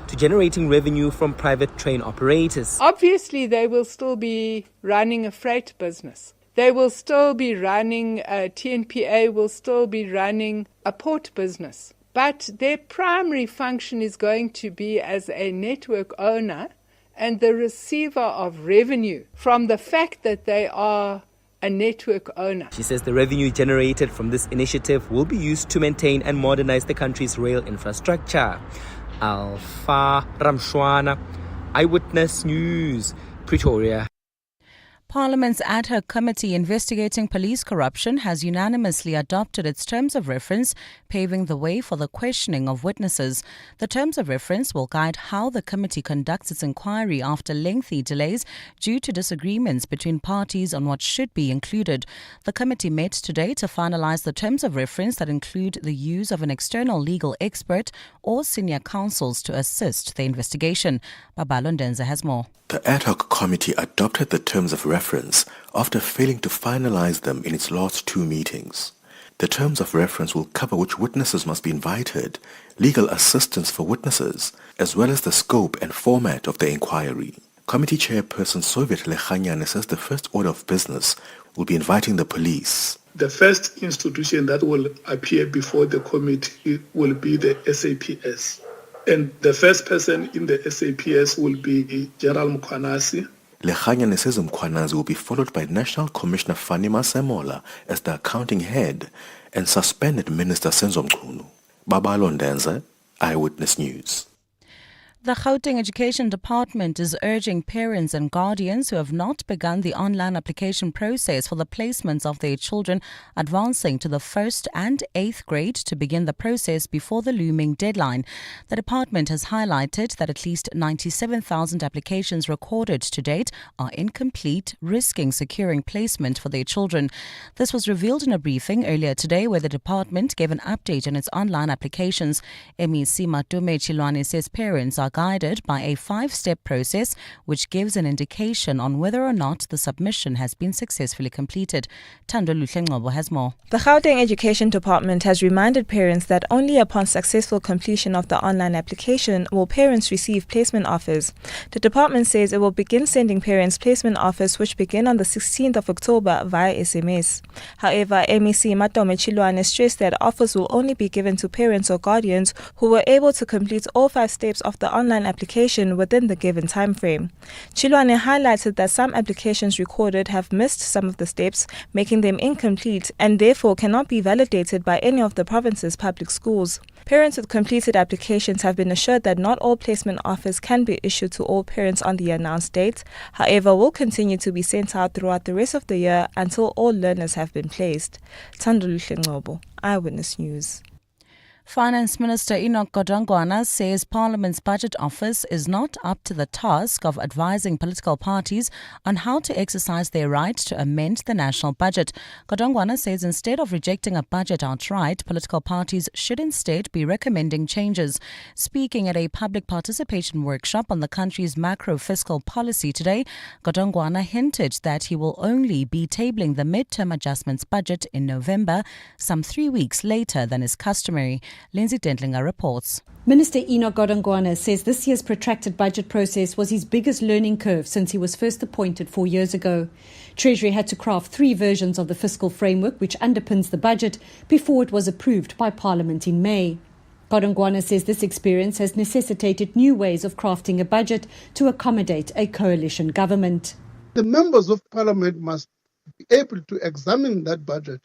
to generating revenue from private train operators. Obviously, they will still be running a freight business. They will still be running, TNPA will still be running a port business. But their primary function is going to be as a network owner and the receiver of revenue from the fact that they are a network owner. She says the revenue generated from this initiative will be used to maintain and modernize the country's rail infrastructure. Alpha Ramshwana, Eyewitness News, Pretoria. Parliament's ad hoc committee investigating police corruption has unanimously adopted its terms of reference, paving the way for the questioning of witnesses. The terms of reference will guide how the committee conducts its inquiry after lengthy delays due to disagreements between parties on what should be included. The committee met today to finalize the terms of reference that include the use of an external legal expert or senior counsels to assist the investigation. Babalo Ndenza has more. The ad hoc committee adopted the terms of reference after failing to finalize them in its last two meetings. The terms of reference will cover which witnesses must be invited, legal assistance for witnesses, as well as the scope and format of the inquiry. Committee Chairperson Soviet Lekhanyane says the first order of business will be inviting the police. The first institution that will appear before the committee will be the SAPS. And the first person in the SAPS will be General Mkhwanasi. Lekhanyane says Mkhwanasi will be followed by National Commissioner Fanima Semola as the accounting head and suspended Minister Senzo Mchunu. Babalo Ndenza, Eyewitness News. The Gauteng Education Department is urging parents and guardians who have not begun the online application process for the placements of their children advancing to the 1st and 8th grade to begin the process before the looming deadline. The department has highlighted that at least 97,000 applications recorded to date are incomplete, risking securing placement for their children. This was revealed in a briefing earlier today where the department gave an update on its online applications. MEC Matume Chilwane says parents are guided by a 5-step process which gives an indication on whether or not the submission has been successfully completed. Thando Luhlengcobo has more. The Gauteng Education Department has reminded parents that only upon successful completion of the online application will parents receive placement offers. The department says it will begin sending parents placement offers which begin on the 16th of October via SMS. However, MEC Matume Chilwane stressed that offers will only be given to parents or guardians who were able to complete all 5 steps of the online application within the given time frame. Chilwane highlighted that some applications recorded have missed some of the steps, making them incomplete and therefore cannot be validated by any of the province's public schools. Parents with completed applications have been assured that not all placement offers can be issued to all parents on the announced date, however will continue to be sent out throughout the rest of the year until all learners have been placed. Thando Luhlengcobo, Eyewitness News. Finance Minister Enoch Godongwana says Parliament's Budget Office is not up to the task of advising political parties on how to exercise their right to amend the national budget. Godongwana says instead of rejecting a budget outright, political parties should instead be recommending changes. Speaking at a public participation workshop on the country's macro-fiscal policy today, Godongwana hinted that he will only be tabling the mid-term adjustments budget in November, some 3 weeks later than is customary. Lindsay Dentlinger reports. Minister Enoch Godongwana says this year's protracted budget process was his biggest learning curve since he was first appointed 4 years ago. Treasury had to craft 3 versions of the fiscal framework which underpins the budget before it was approved by Parliament in May. Godongwana says this experience has necessitated new ways of crafting a budget to accommodate a coalition government. The members of Parliament must be able to examine that budget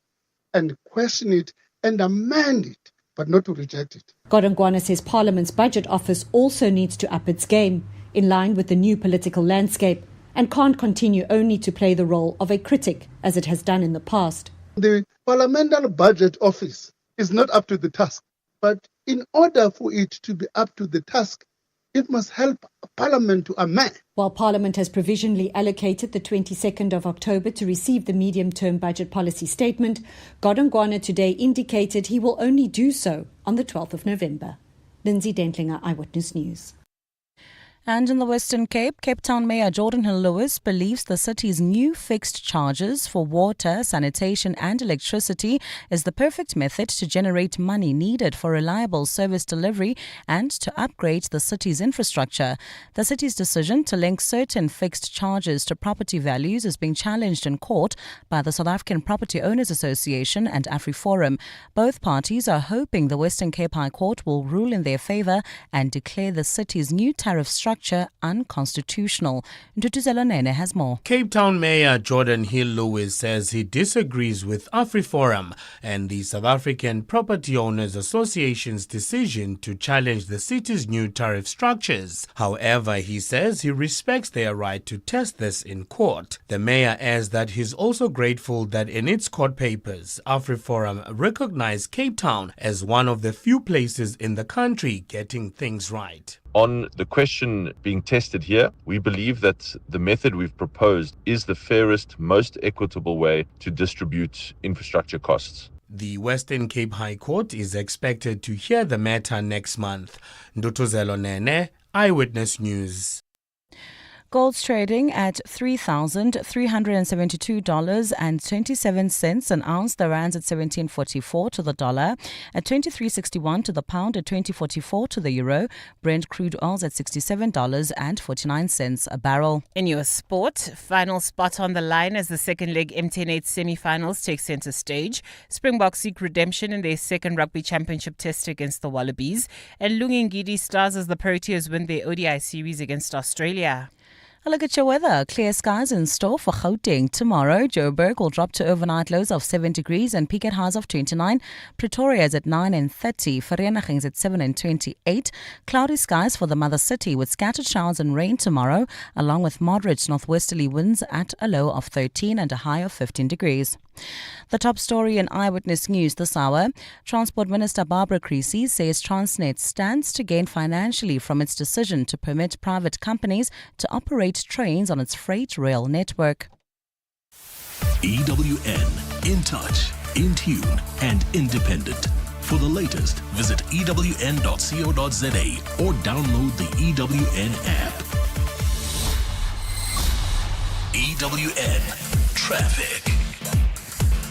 and question it and amend it, but not to reject it. Godongwana says Parliament's Budget Office also needs to up its game, in line with the new political landscape, and can't continue only to play the role of a critic, as it has done in the past. The Parliamentary Budget Office is not up to the task, but in order for it to be up to the task, it must help Parliament to amend. While Parliament has provisionally allocated the 22nd of October to receive the medium-term budget policy statement, Godongwana today indicated he will only do so on the 12th of November. Lindsay Dentlinger, Eyewitness News. And in the Western Cape, Cape Town Mayor Jordan Hill-Lewis believes the city's new fixed charges for water, sanitation and electricity is the perfect method to generate money needed for reliable service delivery and to upgrade the city's infrastructure. The city's decision to link certain fixed charges to property values is being challenged in court by the South African Property Owners Association and AfriForum. Both parties are hoping the Western Cape High Court will rule in their favour and declare the city's new tariff structure unconstitutional. Ntutuzelo Nene has more. Cape Town Mayor Jordan Hill-Lewis says he disagrees with AfriForum and the South African Property Owners Association's decision to challenge the city's new tariff structures. However, he says he respects their right to test this in court. The mayor adds that he's also grateful that in its court papers, AfriForum recognized Cape Town as one of the few places in the country getting things right. On the question being tested here, we believe that the method we've proposed is the fairest, most equitable way to distribute infrastructure costs. The Western Cape High Court is expected to hear the matter next month. Ndutuzelo Nene, Eyewitness News. Gold's trading at $3,372.27 an ounce. The rand's at 17.44 to the dollar, at 23.61 to the pound, at 20.44 to the euro. Brent crude oil's at $67.49 a barrel. In US sport, final spot on the line as the second leg MTN8 semi-finals take centre stage. Springboks seek redemption in their second rugby championship test against the Wallabies, and Lungingidi stars as the Proteas win their ODI series against Australia. A look at your weather. Clear skies in store for Gauteng. Tomorrow, Joburg will drop to overnight lows of 7 degrees and peak at highs of 29. Pretoria is at 9 and 30. Vereeniging is at 7 and 28. Cloudy skies for the mother city with scattered showers and rain tomorrow, along with moderate northwesterly winds at a low of 13 and a high of 15 degrees. The top story in Eyewitness News this hour. Transport Minister Barbara Creasy says Transnet stands to gain financially from its decision to permit private companies to operate trains on its freight rail network. EWN, in touch, in tune and independent. For the latest, visit ewn.co.za or download the EWN app. EWN Traffic.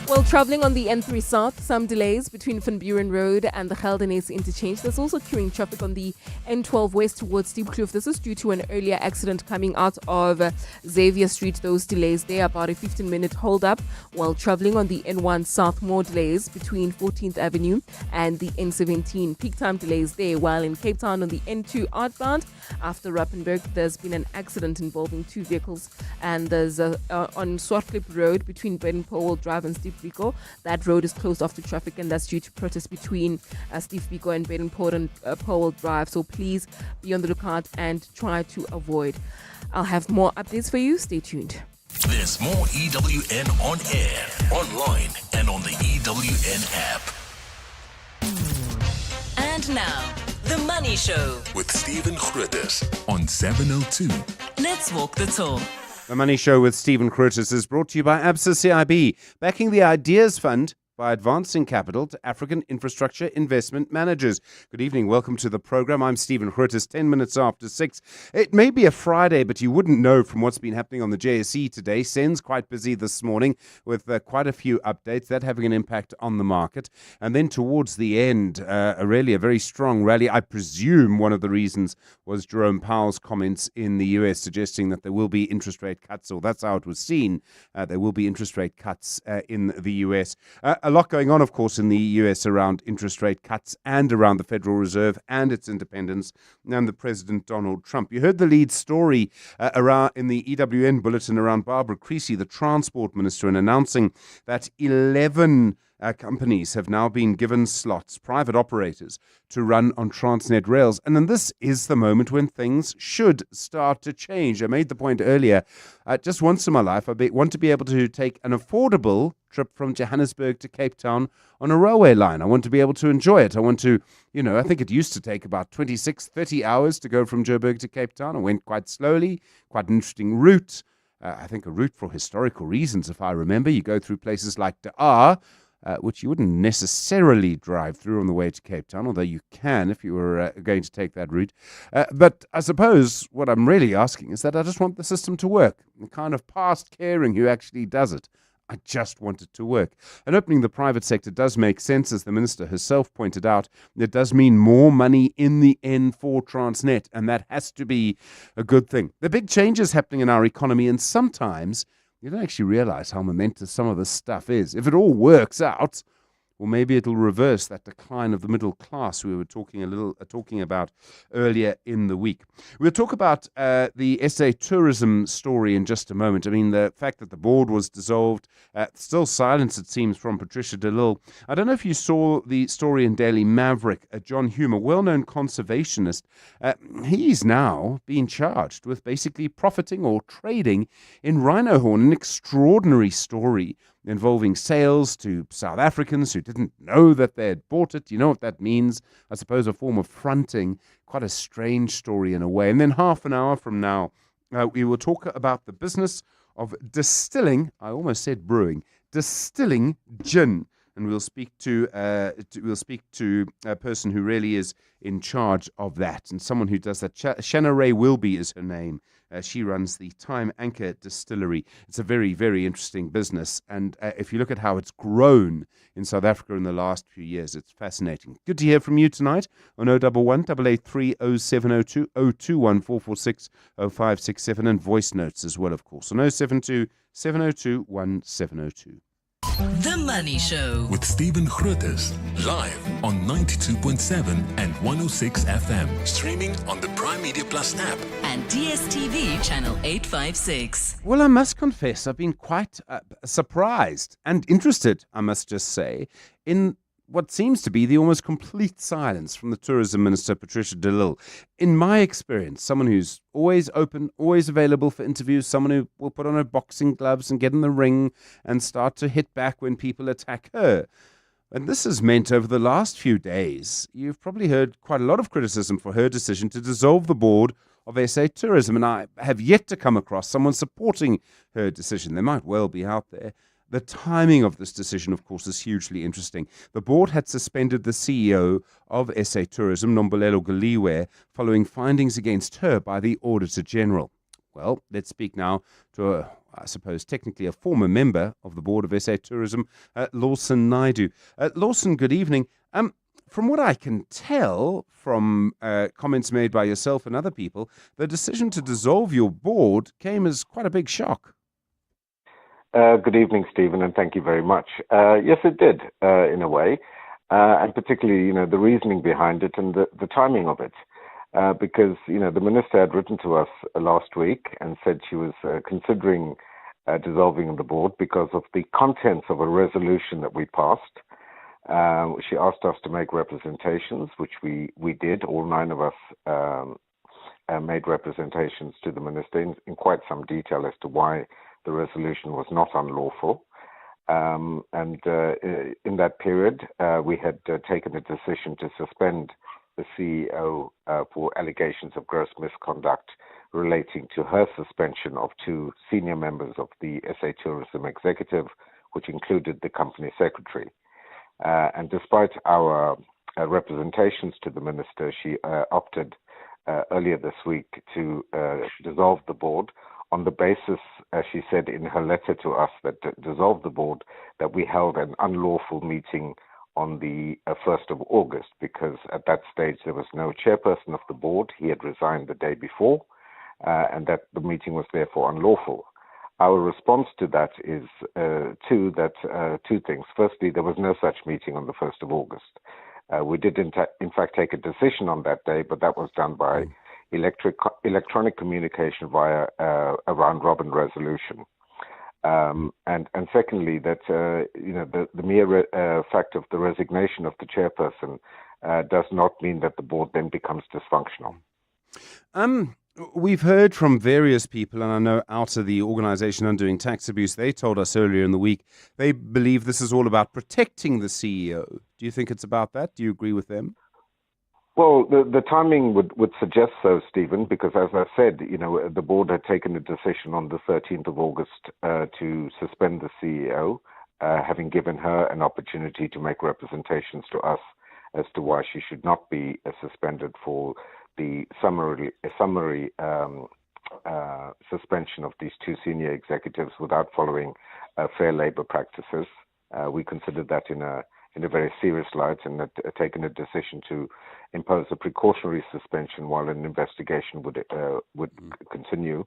Well, travelling on the N3 South, some delays between Van Buren Road and the Geldenhuys interchange. There's also queuing traffic on the N12 west towards Diepkloof. This is due to an earlier accident coming out of Xavier Street. Those delays there, about a 15-minute hold-up. While travelling on the N1 South, more delays between 14th Avenue and the N17. Peak time delays there. While in Cape Town on the N2 outbound, after Rappenberg, there's been an accident involving two vehicles. And there's on Swartklip Road between Baden-Powell Drive and Steve Biko. That road is closed off to traffic, and that's due to protests between Steve Biko and Baden-Powell Drive. So please be on the lookout and try to avoid. I'll have more updates for you. Stay tuned. There's more EWN on air, online, and on the EWN app. And now, The Money Show with Stephen Grootes on 702. Let's walk the talk. The Money Show with Stephen Grootes is brought to you by ABSA CIB, backing the Ideas Fund by advancing capital to African infrastructure investment managers. Good evening. Welcome to the program. I'm Stephen Grootes, 10 minutes after 6. It may be a Friday, but you wouldn't know from what's been happening on the JSE today. Sen's quite busy this morning with quite a few updates, that having an impact on the market. And then towards the end, a very strong rally. I presume one of the reasons was Jerome Powell's comments in the US suggesting that there will be interest rate cuts, or that's how it was seen. There will be interest rate cuts in the US. A lot going on, of course, in the US around interest rate cuts and around the Federal Reserve and its independence and the President Donald Trump. You heard the lead story around in the EWN bulletin around Barbara Creasy, the Transport Minister, and announcing that 11 companies have now been given slots, private operators, to run on Transnet rails. And then this is the moment when things should start to change. I made the point earlier, just once in my life, I want to be able to take an affordable trip from Johannesburg to Cape Town on a railway line. I want to be able to enjoy it. I want to, I think it used to take about 26, 30 hours to go from Joburg to Cape Town. I went quite slowly, quite an interesting route. I think a route for historical reasons, if I remember. You go through places like De Aar, which you wouldn't necessarily drive through on the way to Cape Town, although you can if you were going to take that route. But I suppose what I'm really asking is that I just want the system to work. I'm kind of past caring who actually does it. I just want it to work. And opening the private sector does make sense, as the Minister herself pointed out. It does mean more money in the end for Transnet, and that has to be a good thing. There are big changes happening in our economy, and sometimes you don't actually realize how momentous some of this stuff is. If it all works out, or maybe it'll reverse that decline of the middle class we were talking about earlier in the week. We'll talk about the SA tourism story in just a moment. I mean, the fact that the board was dissolved, still silence, it seems, from Patricia de Lille. I don't know if you saw the story in Daily Maverick. John Hume, a well-known conservationist, he's now being charged with basically profiting or trading in rhino horn, an extraordinary story involving sales to South Africans who didn't know that they had bought it. You know what that means? I suppose a form of fronting. Quite a strange story in a way. And then half an hour from now, we will talk about the business of distilling, I almost said brewing, distilling gin. And we'll speak to a person who really is in charge of that, and someone who does that. Shanna Ray Wilby is her name. She runs the Time Anchor Distillery. It's a very, very interesting business. And if you look at how it's grown in South Africa in the last few years, it's fascinating. Good to hear from you tonight on 011 883 0702 021 446 0567, and voice notes as well, of course, on 072 702 1702. The Money Show with Stephen Grootes, live on 92.7 and 106 FM. Streaming on the Prime Media Plus app and DSTV channel 856. Well, I must confess, I've been quite surprised and interested, I must just say, in what seems to be the almost complete silence from the Tourism Minister, Patricia de Lille. In my experience, someone who's always open, always available for interviews, someone who will put on her boxing gloves and get in the ring and start to hit back when people attack her. And this has meant over the last few days, you've probably heard quite a lot of criticism for her decision to dissolve the board of SA Tourism. And I have yet to come across someone supporting her decision. There might well be out there. The timing of this decision, of course, is hugely interesting. The board had suspended the CEO of SA Tourism, Nombulelo Galiwe, following findings against her by the Auditor General. Well, let's speak now to, I suppose, technically a former member of the board of SA Tourism, Lawson Naidu. Lawson, good evening. From what I can tell from comments made by yourself and other people, the decision to dissolve your board came as quite a big shock. Good evening, Stephen, and thank you very much. Yes, it did, in a way, and particularly, the reasoning behind it and the timing of it, because, the minister had written to us last week and said she was considering dissolving the board because of the contents of a resolution that we passed. She asked us to make representations, which we did. All 9 of us made representations to the minister in quite some detail as to why the resolution was not unlawful. And in that period, we had taken a decision to suspend the CEO for allegations of gross misconduct relating to her suspension of 2 senior members of the SA Tourism Executive, which included the company secretary. And despite our representations to the minister, she opted earlier this week to dissolve the board on the basis, as she said in her letter to us, that dissolved the board, that we held an unlawful meeting on the 1st of August, because at that stage there was no chairperson of the board. He had resigned the day before, and that the meeting was therefore unlawful. Our response to that is two things. Firstly, there was no such meeting on the 1st of August. We did, in fact, take a decision on that day, but that was done by electronic communication via a round-robin resolution. And secondly, that the mere fact of the resignation of the chairperson does not mean that the board then becomes dysfunctional. We've heard from various people, and I know out of the organisation Undoing Tax Abuse, they told us earlier in the week they believe this is all about protecting the CEO. Do you think it's about that? Do you agree with them? Well, the timing would suggest so, Stephen, because as I said, the board had taken a decision on the 13th of August to suspend the CEO having given her an opportunity to make representations to us as to why she should not be suspended for the summary suspension of these two senior executives without following fair labor practices. We considered that in a very serious light and had taken a decision to impose a precautionary suspension while an investigation would continue.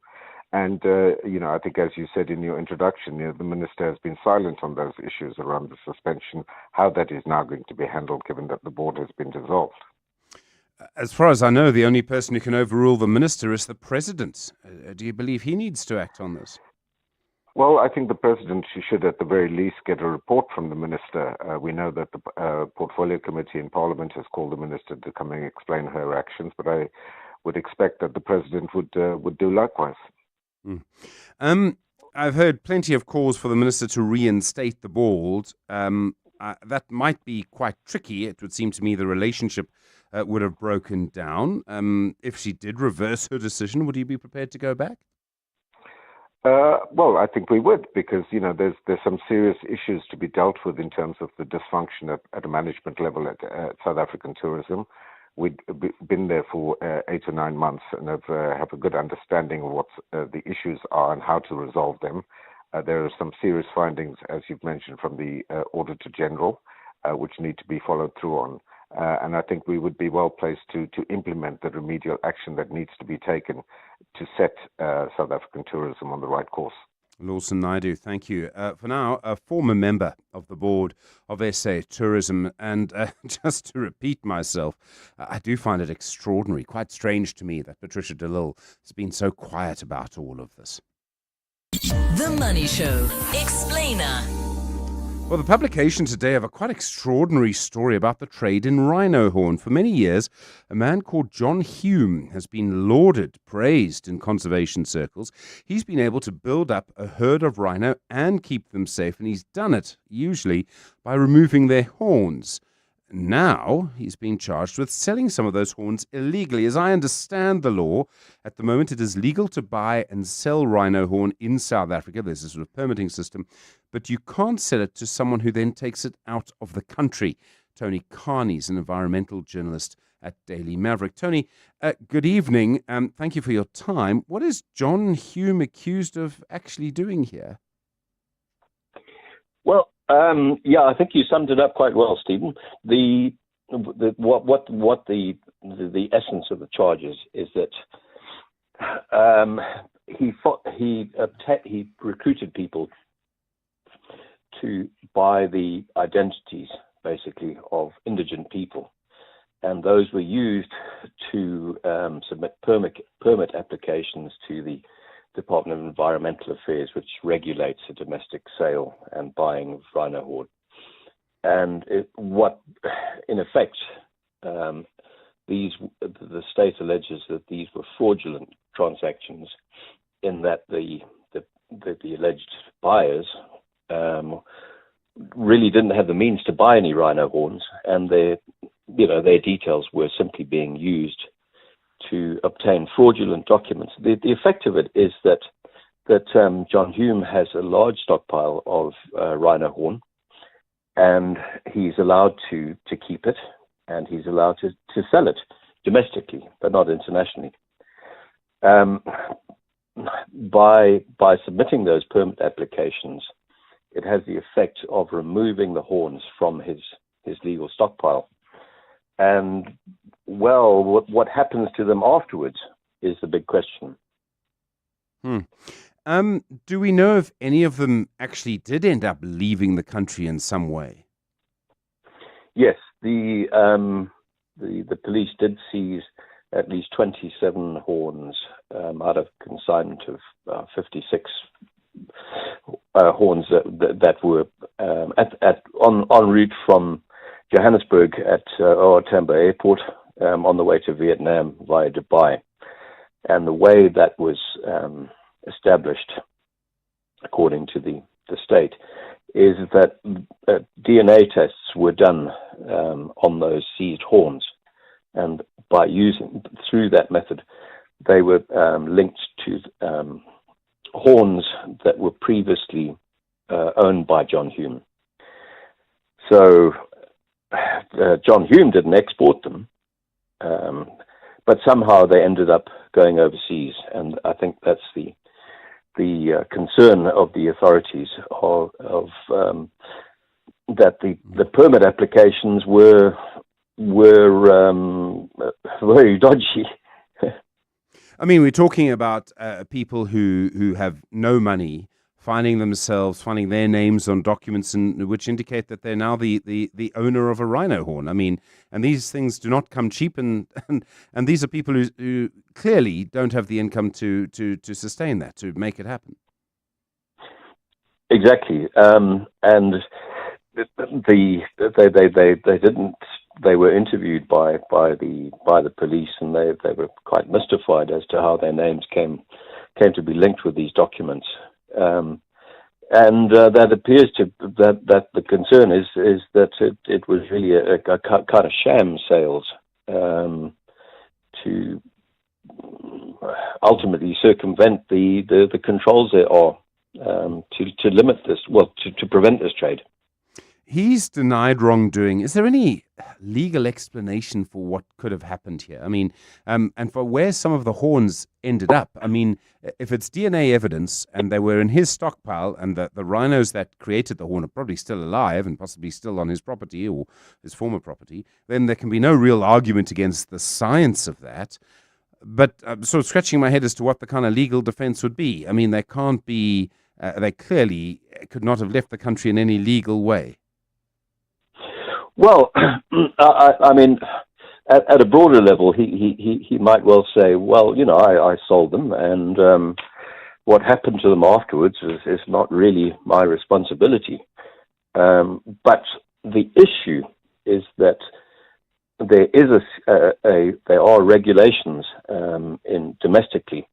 And, I think as you said in your introduction, the minister has been silent on those issues around the suspension, how that is now going to be handled given that the board has been dissolved. As far as I know, the only person who can overrule the minister is the president. Do you believe he needs to act on this? Well, I think the president should at the very least get a report from the minister. We know that the portfolio committee in Parliament has called the minister to come and explain her actions, but I would expect that the president would do likewise. I've heard plenty of calls for the minister to reinstate the board. That might be quite tricky. It would seem to me the relationship would have broken down. If she did reverse her decision, would you be prepared to go back? Well, I think we would, because there's some serious issues to be dealt with in terms of the dysfunction at a management level at South African tourism. We've been there for 8 or 9 months and have a good understanding of what the issues are and how to resolve them. There are some serious findings, as you've mentioned, from the Auditor General, which need to be followed through on. And I think we would be well placed to implement the remedial action that needs to be taken to set South African tourism on the right course. Lawson Naidoo, thank you. For now, a former member of the board of SA Tourism, and just to repeat myself, I do find it extraordinary, quite strange to me that Patricia de Lille has been so quiet about all of this. The Money Show Explainer. Well, the publication today of a quite extraordinary story about the trade in rhino horn. For many years, a man called John Hume has been lauded, praised in conservation circles. He's been able to build up a herd of rhino and keep them safe, and he's done it, usually, by removing their horns. Now, he's being charged with selling some of those horns illegally. As I understand the law, at the moment it is legal to buy and sell rhino horn in South Africa. There's a sort of permitting system, but you can't sell it to someone who then takes it out of the country. Tony Carney is an environmental journalist at Daily Maverick. Tony, good evening. Thank you for your time. What is John Hume accused of actually doing here? Well, I think you summed it up quite well, Stephen. The essence of the charges is that he recruited people to buy the identities, basically, of indigent people, and those were used to submit permit applications to the Department of Environmental Affairs, which regulates the domestic sale and buying of rhino horn. And in effect, the state alleges that these were fraudulent transactions, in that the alleged buyers really didn't have the means to buy any rhino horns, and their details were simply being used to obtain fraudulent documents. The effect of it is that John Hume has a large stockpile of rhino horn, and he's allowed to keep it, and he's allowed to sell it domestically, but not internationally. By submitting those permit applications, it has the effect of removing the horns from his legal stockpile. And, well, what happens to them afterwards is the big question. Do we know if any of them actually did end up leaving the country in some way? Yes, the police did seize at least 27 horns out of consignment of 56 horns that were en route from Johannesburg at OR Tambo Airport on the way to Vietnam via Dubai. And the way that was established, according to the state, is that DNA tests were done on those seized horns. And through that method, they were linked to horns that were previously owned by John Hume. So John Hume didn't export them, but somehow they ended up going overseas, and I think that's the concern of the authorities of that the permit applications were very dodgy. I mean, we're talking about people who have no money finding their names on documents which indicate that they're now the owner of a rhino horn. I mean, and these things do not come cheap, and these are people who clearly don't have the income to sustain that, to make it happen. Exactly, and they didn't. They were interviewed by the police, and they were quite mystified as to how their names came to be linked with these documents. And that appears to that the concern is that it was really a kind of sham sales to ultimately circumvent the controls there are to limit this, to prevent this trade. He's denied wrongdoing. Is there any legal explanation for what could have happened here? I mean, and for where some of the horns ended up. I mean, if it's DNA evidence and they were in his stockpile and the rhinos that created the horn are probably still alive and possibly still on his property or his former property, then there can be no real argument against the science of that. But I'm sort of scratching my head as to what the kind of legal defense would be. I mean, they can't be, they clearly could not have left the country in any legal way. Well, I mean, at a broader level, he might well say, well, I sold them, and what happened to them afterwards is not really my responsibility. But the issue is that there is there are regulations in domestically,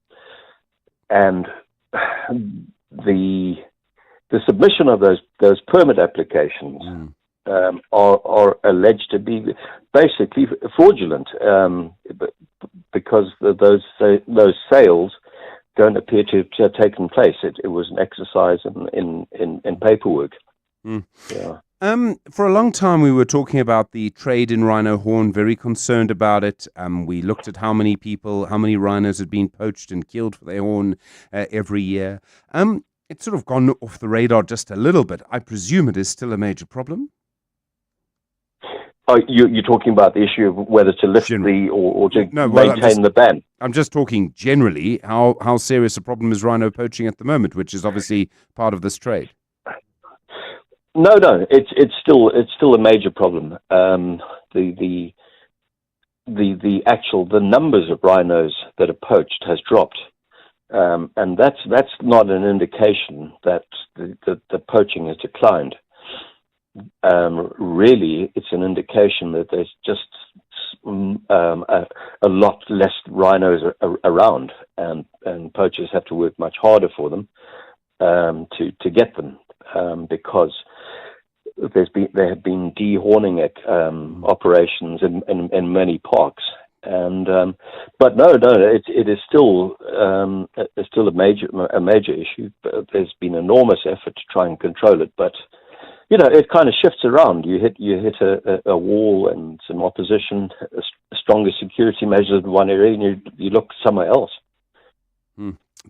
and the submission of those permit applications. Are alleged to be basically fraudulent because those sales don't appear to have taken place. It was an exercise in paperwork. Yeah. For a long time, we were talking about the trade in rhino horn, very concerned about it. We looked at how many rhinos had been poached and killed for their horn every year. It's sort of gone off the radar just a little bit. I presume it is still a major problem. Oh, you're talking about the issue of whether to lift or to maintain the ban. I'm just talking generally how serious a problem is rhino poaching at the moment, which is obviously part of this trade. No, it's still a major problem. The numbers of rhinos that are poached has dropped, and that's not an indication that the poaching has declined. Really, it's an indication that there's just a lot less rhinos around, and poachers have to work much harder for them to get them because there have been dehorning operations in many parks, and but no, it is still a major issue. But there's been enormous effort to try and control it, but it kind of shifts around. You hit a wall and some opposition, a stronger security measures in one area, and you look somewhere else.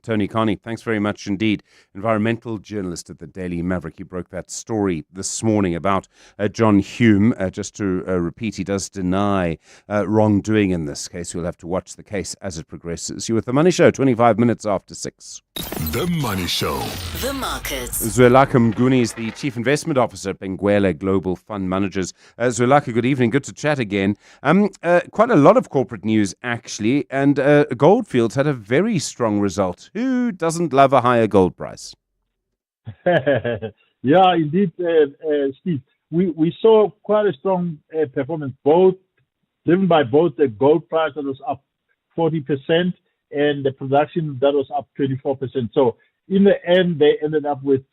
Tony Carney, thanks very much indeed. Environmental journalist at the Daily Maverick. He broke that story this morning about John Hume. Just to repeat, he does deny wrongdoing in this case. We'll have to watch the case as it progresses. You're with The Money Show, 25 minutes after 6. The Money Show. The Markets. Zwelakhe Mnguni is the Chief Investment Officer at Benguela Global Fund Managers. Zwelakhe, good evening. Good to chat again. Quite a lot of corporate news, actually, and Goldfields had a very strong result. Who doesn't love a higher gold price? Yeah, indeed, Steve. We saw quite a strong performance, driven by both the gold price that was up 40% and the production that was up 24%. So in the end, they ended up with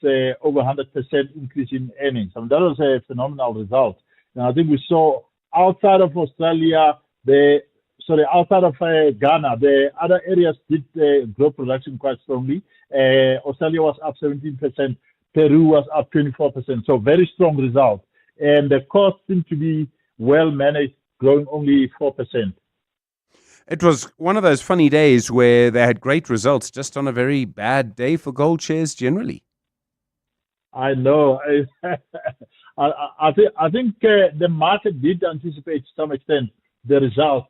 over 100% increase in earnings. And that was a phenomenal result. And I think we saw outside of Australia, outside of Ghana, the other areas did grow production quite strongly. Australia was up 17%, Peru was up 24%. So very strong result. and the costs seem to be well managed, growing only 4%. It was one of those funny days where they had great results just on a very bad day for gold shares generally. I know. I think the market did anticipate to some extent the result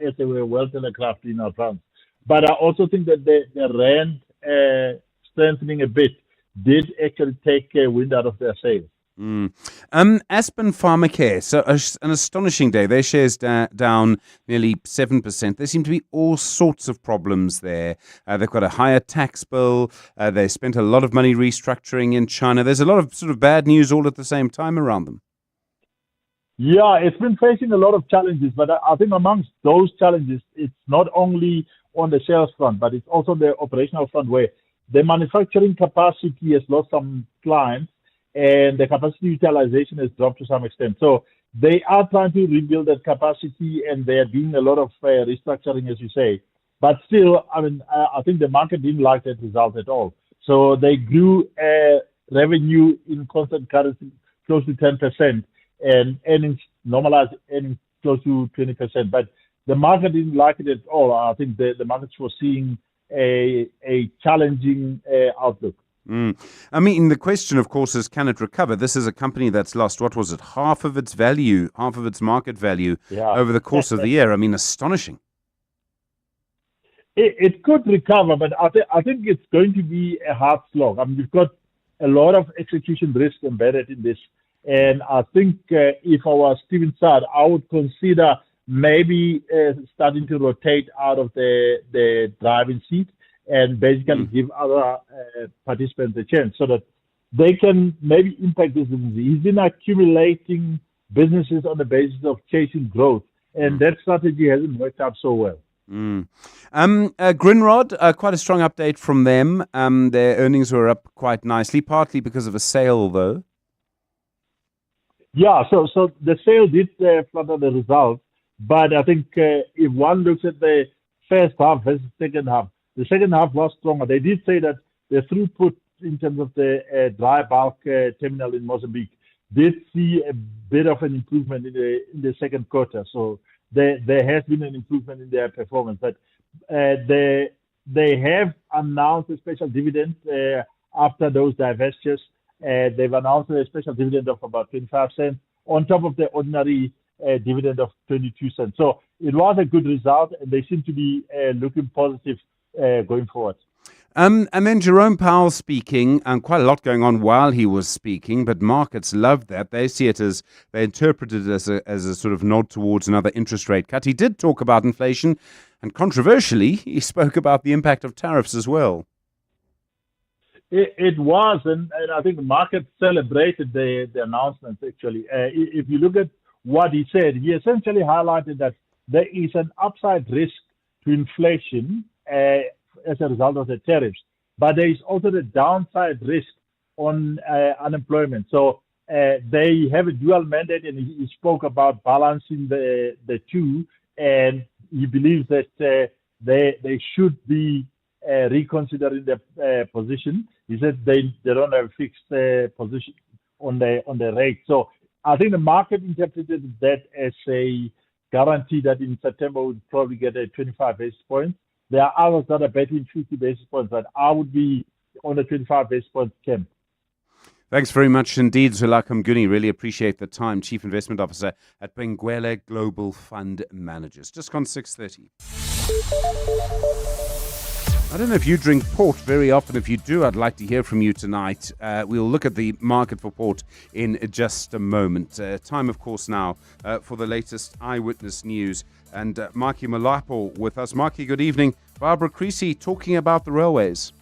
as they were well telegraphed in advance. But I also think that the rand strengthening a bit did actually take wind out of their sails. Aspen Pharmacare, so an astonishing day. Their shares down nearly 7%. There seem to be all sorts of problems there. They've got a higher tax bill. They spent a lot of money restructuring in China. There's a lot of sort of bad news all at the same time around them. Yeah, it's been facing a lot of challenges, but I think amongst those challenges, it's not only on the sales front, but it's also the operational front where the manufacturing capacity has lost some clients, and the capacity utilization has dropped to some extent. So they are trying to rebuild that capacity, and they are doing a lot of restructuring, as you say. But still, I think the market didn't like that result at all. So they grew revenue in constant currency close to 10%, and earnings, normalized earnings, close to 20%. But the market didn't like it at all. I think the markets were seeing a challenging outlook. I mean, the question, of course, is can it recover? This is a company that's lost, what was it, half of its value, half of its market value over the course of the year. I mean, astonishing. It could recover, but I think it's going to be a hard slog. I mean, we've got a lot of execution risk embedded in this. And I think if I was Stephen Saad, I would consider maybe starting to rotate out of the driving seat and basically give other participants a chance so that they can maybe impact this business. He's been accumulating businesses on the basis of chasing growth, and that strategy hasn't worked out so well. Grindrod, quite a strong update from them. Their earnings were up quite nicely, partly because of a sale, though. Yeah, so the sale did flutter the results, but I think if one looks at the first half versus second half, the second half was stronger. They did say that the throughput in terms of the dry bulk terminal in Mozambique did see a bit of an improvement in the second quarter. So there has been an improvement in their performance. But they have announced a special dividend after those divestitures. They've announced a special dividend of about 25 cents on top of the ordinary dividend of 22 cents. So it was a good result, and they seem to be looking positive going forward. And then Jerome Powell speaking, and quite a lot going on while he was speaking, but markets loved that. They see it as, they interpret it as a sort of nod towards another interest rate cut. He did talk about inflation, and controversially, he spoke about the impact of tariffs as well. It was, and I think the market celebrated the announcements, actually. If you look at what he said, he essentially highlighted that there is an upside risk to inflation as a result of the tariffs, but there is also the downside risk on unemployment. So they have a dual mandate, and he spoke about balancing the two, and he believes that they should be reconsidering their position. He said they don't have a fixed position on the rate. So I think the market interpreted that as a guarantee that in September we'll probably get a 25 basis points. There are others that are betting 50 basis points, but I would be on the 25 basis points camp. Thanks very much indeed, Zulakam Guni. Really appreciate the time. Chief Investment Officer at Benguela Global Fund Managers. Just gone 6:30. I don't know if you drink port very often. If you do, I'd like to hear from you tonight. We'll look at the market for port in just a moment. Time, of course, now for the latest eyewitness news. And Maki Malapo with us. Maki, good evening. Barbara Creasy talking about the railways.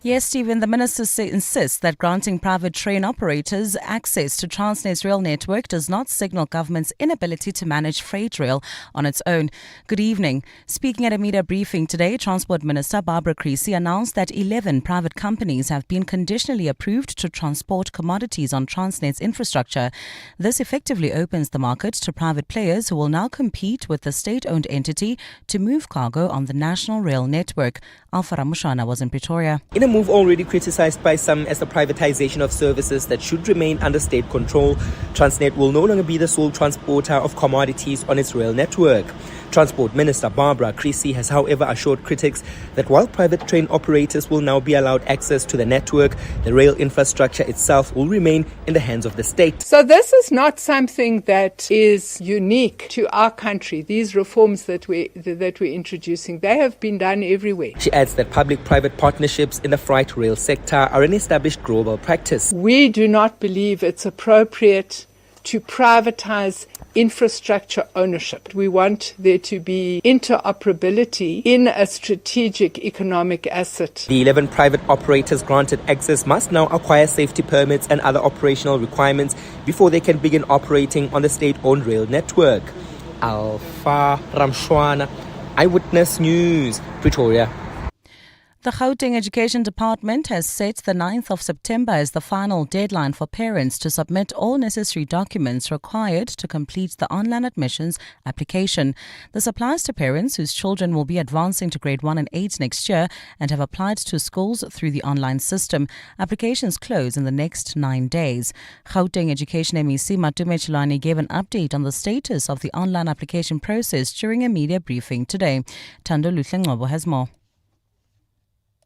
Yes, Stephen, the minister insists that granting private train operators access to Transnet's rail network does not signal government's inability to manage freight rail on its own. Good evening. Speaking at a media briefing today, Transport Minister Barbara Creasy announced that 11 private companies have been conditionally approved to transport commodities on Transnet's infrastructure. This effectively opens the market to private players who will now compete with the state-owned entity to move cargo on the national rail network. Alpha Ramushana was in Pretoria. In a In a move already criticized by some as the privatization of services that should remain under state control, Transnet will no longer be the sole transporter of commodities on its rail network. Transport Minister Barbara Creecy has, however, assured critics that while private train operators will now be allowed access to the network, the rail infrastructure itself will remain in the hands of the state. So this is not something that is unique to our country. These reforms that we're introducing, they have been done everywhere. She adds that public-private partnerships in the freight rail sector are an established global practice. We do not believe it's appropriate to privatize infrastructure ownership. We want there to be interoperability in a strategic economic asset. The 11 private operators granted access must now acquire safety permits and other operational requirements before they can begin operating on the state-owned rail network. Alpha Ramshwana, Eyewitness News, Pretoria. The Gauteng Education Department has set the 9th of September as the final deadline for parents to submit all necessary documents required to complete the online admissions application. This applies to parents whose children will be advancing to grade 1 and 8 next year and have applied to schools through the online system. Applications close in the next 9 days. Gauteng Education MEC Matume Chilani gave an update on the status of the online application process during a media briefing today. Thando Luhlengcobo has more.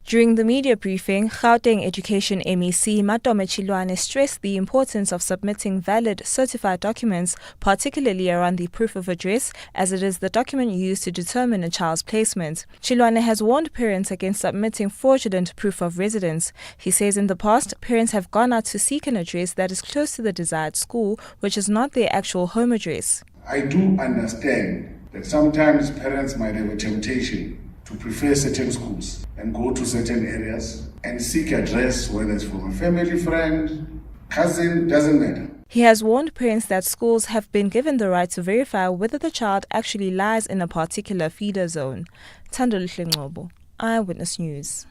During the media briefing, Gauteng Education MEC Matome Chilwane stressed the importance of submitting valid certified documents, particularly around the proof of address, as it is the document used to determine a child's placement. Chilwane has warned parents against submitting fraudulent proof of residence. He says in the past, parents have gone out to seek an address that is close to the desired school, which is not their actual home address. I do understand that sometimes parents might have a temptation to prefer certain schools and go to certain areas and seek address, whether it's from a family friend, cousin, doesn't matter. He has warned parents that schools have been given the right to verify whether the child actually lies in a particular feeder zone. Thando Luhlengcobo, Eyewitness News.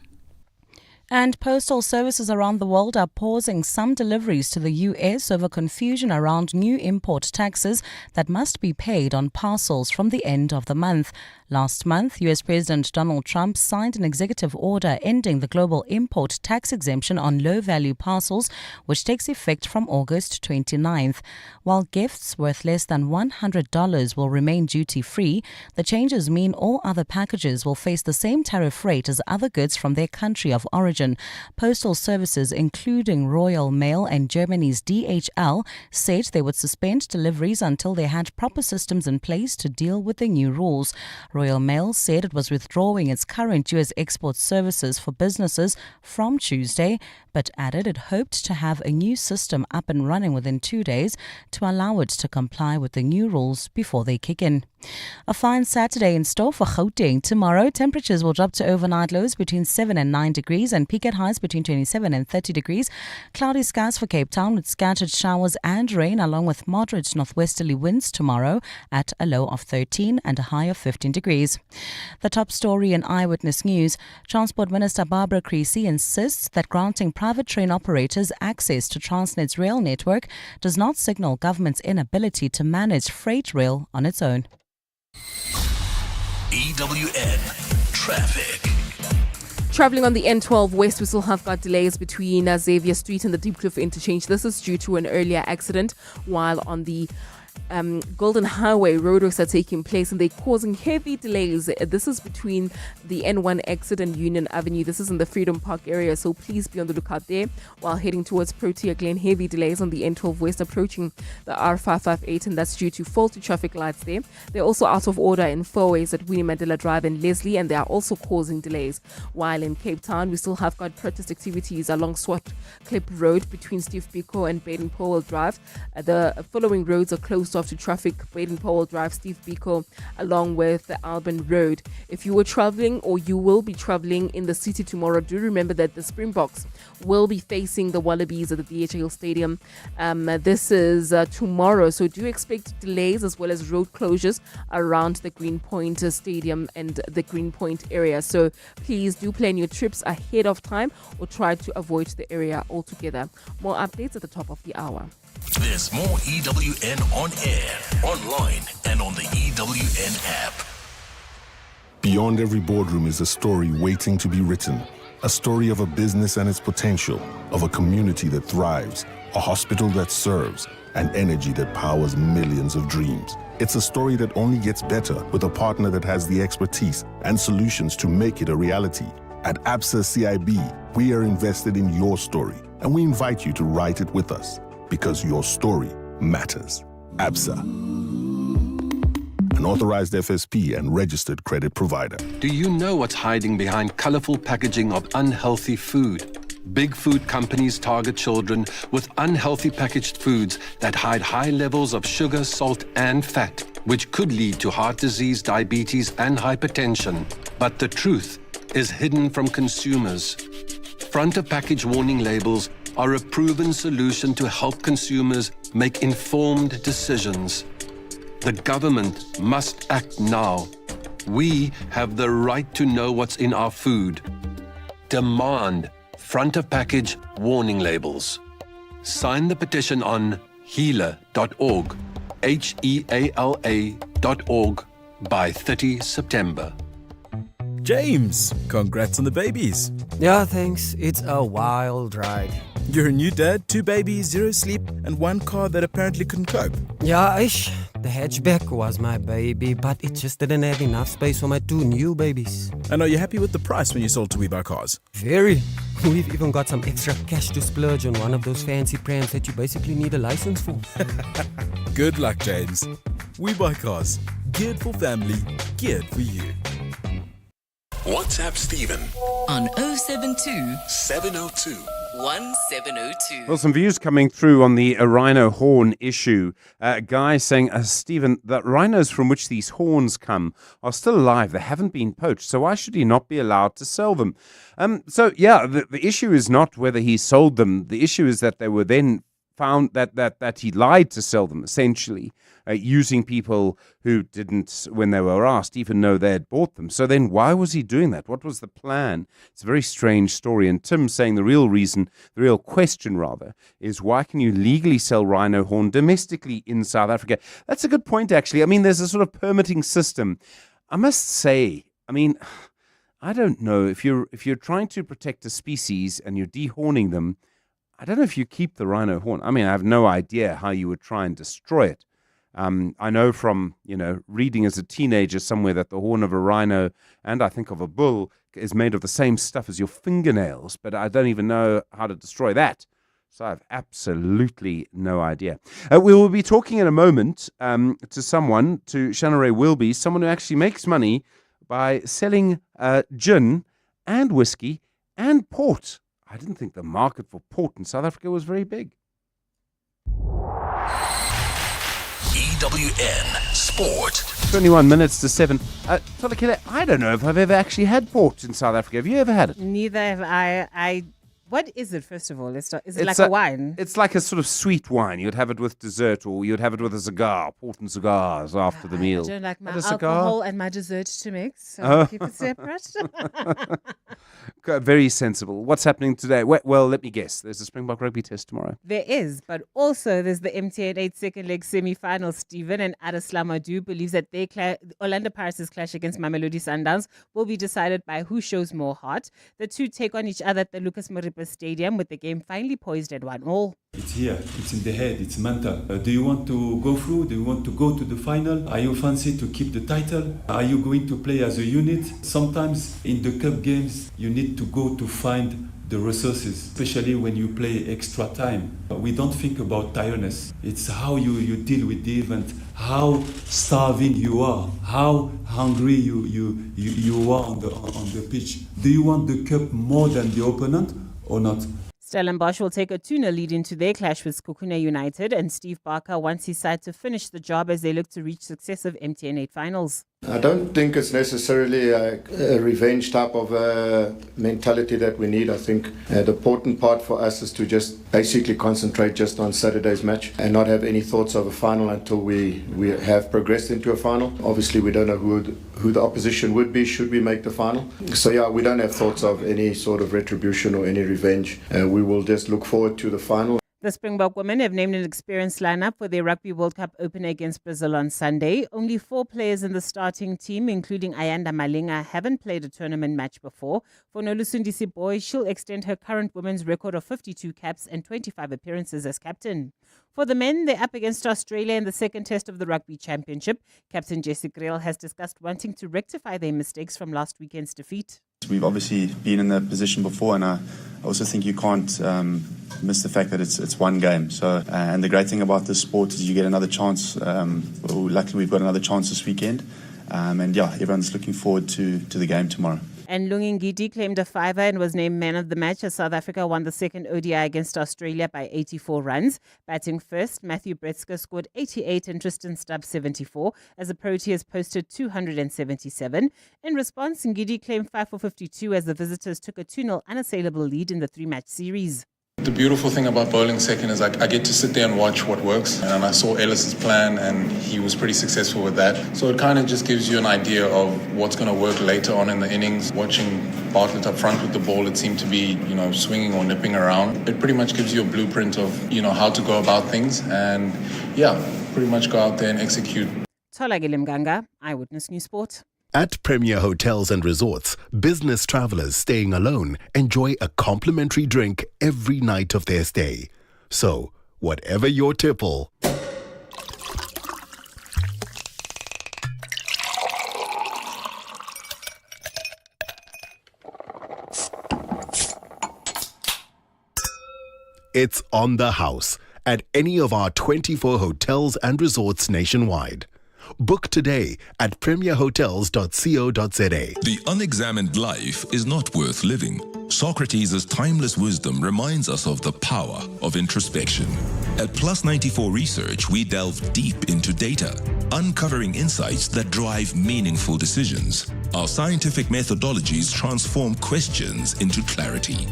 And postal services around the world are pausing some deliveries to the US over confusion around new import taxes that must be paid on parcels from the end of the month. Last month, US President Donald Trump signed an executive order ending the global import tax exemption on low-value parcels, which takes effect from August 29th. While gifts worth less than $100 will remain duty-free, the changes mean all other packages will face the same tariff rate as other goods from their country of origin. Postal services, including Royal Mail and Germany's DHL, said they would suspend deliveries until they had proper systems in place to deal with the new rules. Royal Mail said it was withdrawing its current U.S. export services for businesses from Tuesday, but added it hoped to have a new system up and running within 2 days to allow it to comply with the new rules before they kick in. A fine Saturday in store for Gauteng. Tomorrow, temperatures will drop to overnight lows between 7 and 9 degrees and peak at highs between 27 and 30 degrees. Cloudy skies for Cape Town with scattered showers and rain along with moderate northwesterly winds tomorrow at a low of 13 and a high of 15 degrees. The top story in Eyewitness News. Transport Minister Barbara Creecy insists that granting private train operators access to Transnet's rail network does not signal government's inability to manage freight rail on its own. EWN Traffic. Travelling on the N12 West, we still have got delays between Xavier Street and the Deepkloof interchange. This is due to an earlier accident, while on the Golden Highway, roadworks are taking place and they're causing heavy delays. This is between the N1 exit and Union Avenue. This is in the Freedom Park area, so please be on the lookout there. While heading towards Protea Glen, heavy delays on the N12 West approaching the R558, and that's due to faulty traffic lights there. They're also out of order in four-ways at Winnie Mandela Drive and Leslie, and they are also causing delays. While in Cape Town, we still have got protest activities along Swart Clip Road between Steve Biko and Baden-Powell Drive. The following roads are closed off to traffic: Baden-Powell Drive, Steve Biko, along with the Alban Road. If you were traveling or you will be traveling in the city tomorrow, do remember that the Springboks will be facing the Wallabies at the DHL Stadium. This is tomorrow, so do expect delays as well as road closures around the Greenpoint Stadium and the Greenpoint area. So please do plan your trips ahead of time or try to avoid the area altogether. More updates at the top of the hour. There's more EWN on air, online, and on the EWN app. Beyond every boardroom is a story waiting to be written. A story of a business and its potential, of a community that thrives, a hospital that serves, and energy that powers millions of dreams. It's a story that only gets better with a partner that has the expertise and solutions to make it a reality. At ABSA CIB, we are invested in your story, and we invite you to write it with us, because your story matters. ABSA, an authorized FSP and registered credit provider. Do you know what's hiding behind colorful packaging of unhealthy food? Big food companies target children with unhealthy packaged foods that hide high levels of sugar, salt, and fat, which could lead to heart disease, diabetes, and hypertension. But the truth is hidden from consumers. Front of package warning labels are a proven solution to help consumers make informed decisions. The government must act now. We have the right to know what's in our food. Demand front of package warning labels. Sign the petition on heala.org, HEALA.org, by 30 September. James, congrats on the babies. Yeah, thanks. It's a wild ride. You're a new dad, 2 babies, 0 sleep, and 1 car that apparently couldn't cope. Yeah, the hatchback was my baby, but it just didn't have enough space for my 2 new babies. And are you happy with the price when you sold to We Buy Cars? Very. We've even got some extra cash to splurge on one of those fancy prams that you basically need a license for. Good luck, James. We Buy Cars. Geared for family, geared for you. WhatsApp Stephen on 072 702 1702. Well, some views coming through on the rhino horn issue. A guy saying, Stephen, the rhinos from which these horns come are still alive. They haven't been poached. So why should he not be allowed to sell them? The issue is not whether he sold them. The issue is that they were then found that he lied to sell them, essentially, using people who didn't, when they were asked, even know they had bought them. So then why was he doing that? What was the plan? It's a very strange story. And Tim's saying the real question, is why can you legally sell rhino horn domestically in South Africa? That's a good point, actually. I mean, there's a sort of permitting system. I must say, I don't know, if you're trying to protect a species and you're dehorning them, I don't know if you keep the rhino horn. I have no idea how you would try and destroy it. I know from, reading as a teenager somewhere that the horn of a rhino and I think of a bull is made of the same stuff as your fingernails, but I don't even know how to destroy that. So I have absolutely no idea. We will be talking in a moment to Shanare Wilby, someone who actually makes money by selling gin and whiskey and port. I didn't think the market for port in South Africa was very big. EWN Sport. 21 minutes to 7. Tolakile, I don't know if I've ever actually had port in South Africa. Have you ever had it? Neither have I. What is it, first of all? Is it like a wine? It's like a sort of sweet wine. You'd have it with dessert or you'd have it with a cigar, port and cigars after the meal. I don't like my alcohol and my dessert to mix, so keep it separate. Very sensible. What's happening today? Well, let me guess. There's a Springbok rugby test tomorrow. There is, but also there's the MTN 8 second leg semi-final. Stephen and Adeslam Adu believes that Orlando Pirates' clash against Mamelodi Sundowns will be decided by who shows more heart. The two take on each other at the Lucas Moripa Stadium, with the game finally poised at 1-1. It's here, it's in the head, it's mental. Do you want to go through? Do you want to go to the final? Are you fancy to keep the title? Are you going to play as a unit? Sometimes in the cup games, you need to go to find the resources, especially when you play extra time. We don't think about tiredness. It's how you deal with the event, how starving you are, how hungry you are on the pitch. Do you want the cup more than the opponent or not? Stellenbosch will take a 2-0 lead into their clash with Skokuna United, and Steve Barker wants his side to finish the job as they look to reach successive MTN 8 finals. I don't think it's necessarily a revenge type of mentality that we need. I think the important part for us is to just basically concentrate just on Saturday's match and not have any thoughts of a final until we have progressed into a final. Obviously, we don't know who the opposition would be should we make the final. So yeah, we don't have thoughts of any sort of retribution or any revenge. We will just look forward to the final. The Springbok women have named an experienced lineup for their Rugby World Cup opener against Brazil on Sunday. Only 4 players in the starting team, including Ayanda Malinga, haven't played a tournament match before. For Nolusundisi Boy, she'll extend her current women's record of 52 caps and 25 appearances as captain. For the men, they're up against Australia in the second test of the Rugby Championship. Captain Jesse Greel has discussed wanting to rectify their mistakes from last weekend's defeat. We've obviously been in that position before, and I also think you can't miss the fact that it's one game. So, and the great thing about this sport is you get another chance. Luckily, we've got another chance this weekend, and yeah, everyone's looking forward to the game tomorrow. And Lungingidi claimed a fiver and was named man of the match as South Africa won the second ODI against Australia by 84 runs. Batting first, Matthew Bretzker scored 88 and Tristan Stubbs 74 as the Proteas posted 277. In response, Ngidi claimed 5 for 52 as the visitors took a 2-0 unassailable lead in the 3-match series. The beautiful thing about bowling second is I get to sit there and watch what works. And I saw Ellis's plan and he was pretty successful with that. So it kind of just gives you an idea of what's going to work later on in the innings. Watching Bartlett up front with the ball, it seemed to be, swinging or nipping around. It pretty much gives you a blueprint of, how to go about things. And yeah, pretty much go out there and execute. Tola Gilimganga, Eyewitness News Sport. At Premier Hotels and Resorts, business travelers staying alone enjoy a complimentary drink every night of their stay. So, whatever your tipple, it's on the house at any of our 24 hotels and resorts nationwide. Book today at premierhotels.co.za. The unexamined life is not worth living. Socrates' timeless wisdom reminds us of the power of introspection. At Plus 94 Research, we delve deep into data, uncovering insights that drive meaningful decisions. Our scientific methodologies transform questions into clarity.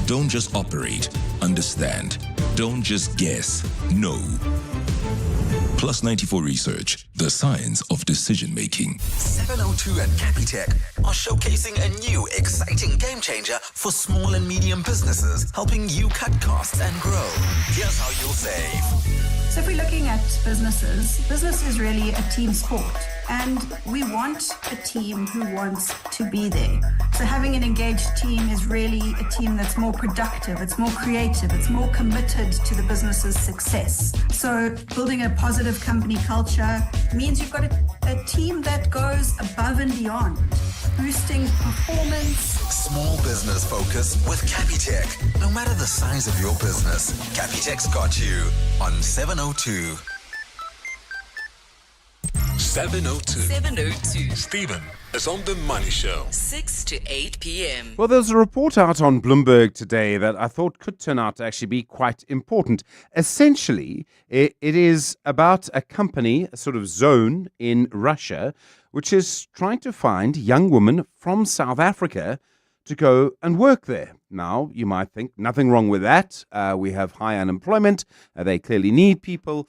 Don't just operate, understand. Don't just guess, know. Plus 94 Research, the science of decision-making. 702 and Capitec are showcasing a new, exciting game changer for small and medium businesses, helping you cut costs and grow. Here's how you'll save. So if we're looking at business is really a team sport. And we want a team who wants to be there. So having an engaged team is really a team that's more productive, it's more creative, it's more committed to the business's success. So building a positive company culture means you've got a team that goes above and beyond, boosting performance. Small business focus with Capitec. No matter the size of your business, Capitec's got you on 702. 702. Stephen is on the Money Show. 6 to 8 p.m. Well, there's a report out on Bloomberg today that I thought could turn out to actually be quite important. Essentially, it is about a company, a sort of zone in Russia, which is trying to find young women from South Africa to go and work there. Now, you might think nothing wrong with that. We have high unemployment. They clearly need people.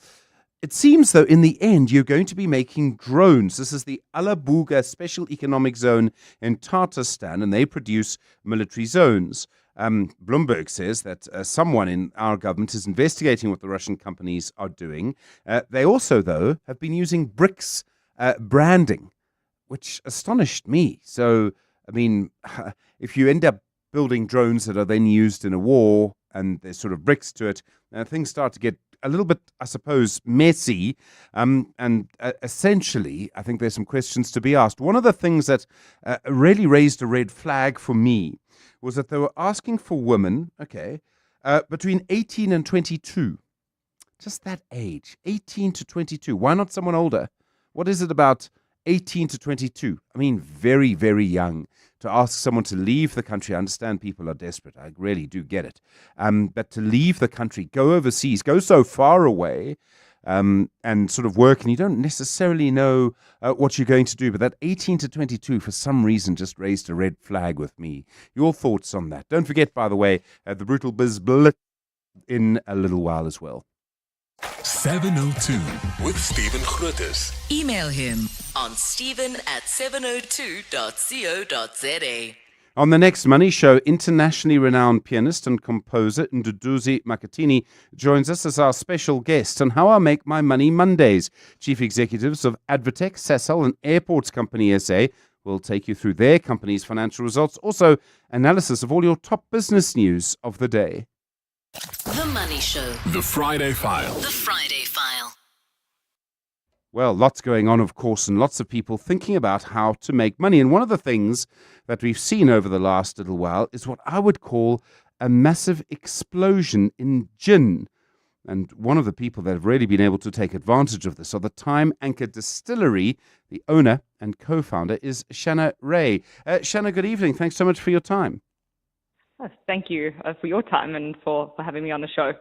It seems, though, in the end, you're going to be making drones. This is the Alabuga Special Economic Zone in Tatarstan, and they produce military zones. Bloomberg says that someone in our government is investigating what the Russian companies are doing. They also, though, have been using BRICS branding, which astonished me. So, I mean, if you end up building drones that are then used in a war and there's sort of bricks to it, things start to get a little bit, I suppose, messy. Essentially, I think there's some questions to be asked. One of the things that really raised a red flag for me was that they were asking for women, between 18 and 22. Just that age, 18 to 22. Why not someone older? What is it about 18 to 22? I mean, very, very young. To ask someone to leave the country, I understand people are desperate. I really do get it. But to leave the country, go overseas, go so far away and sort of work, and you don't necessarily know what you're going to do. But that 18 to 22, for some reason, just raised a red flag with me. Your thoughts on that? Don't forget, by the way, the Brutal Biz Bullet in a little while as well. 702 with Stephen Grootes. Email him on stephen@702.co.za. On the next Money Show, internationally renowned pianist and composer Nduduzi Makatini joins us as our special guest on How I Make My Money Mondays. Chief executives of Advotech, Sasol and Airports Company SA will take you through their company's financial results. Also, analysis of all your top business news of the day. The Money Show. The Friday File. The Friday File. Well, lots going on, of course, and lots of people thinking about how to make money. And one of the things that we've seen over the last little while is what I would call a massive explosion in gin. And one of the people that have really been able to take advantage of this are the Time Anchor Distillery. The owner and co-founder is Shanna Ray. Shanna, good evening. Thanks so much for your time. Thank you for your time and for having me on the show.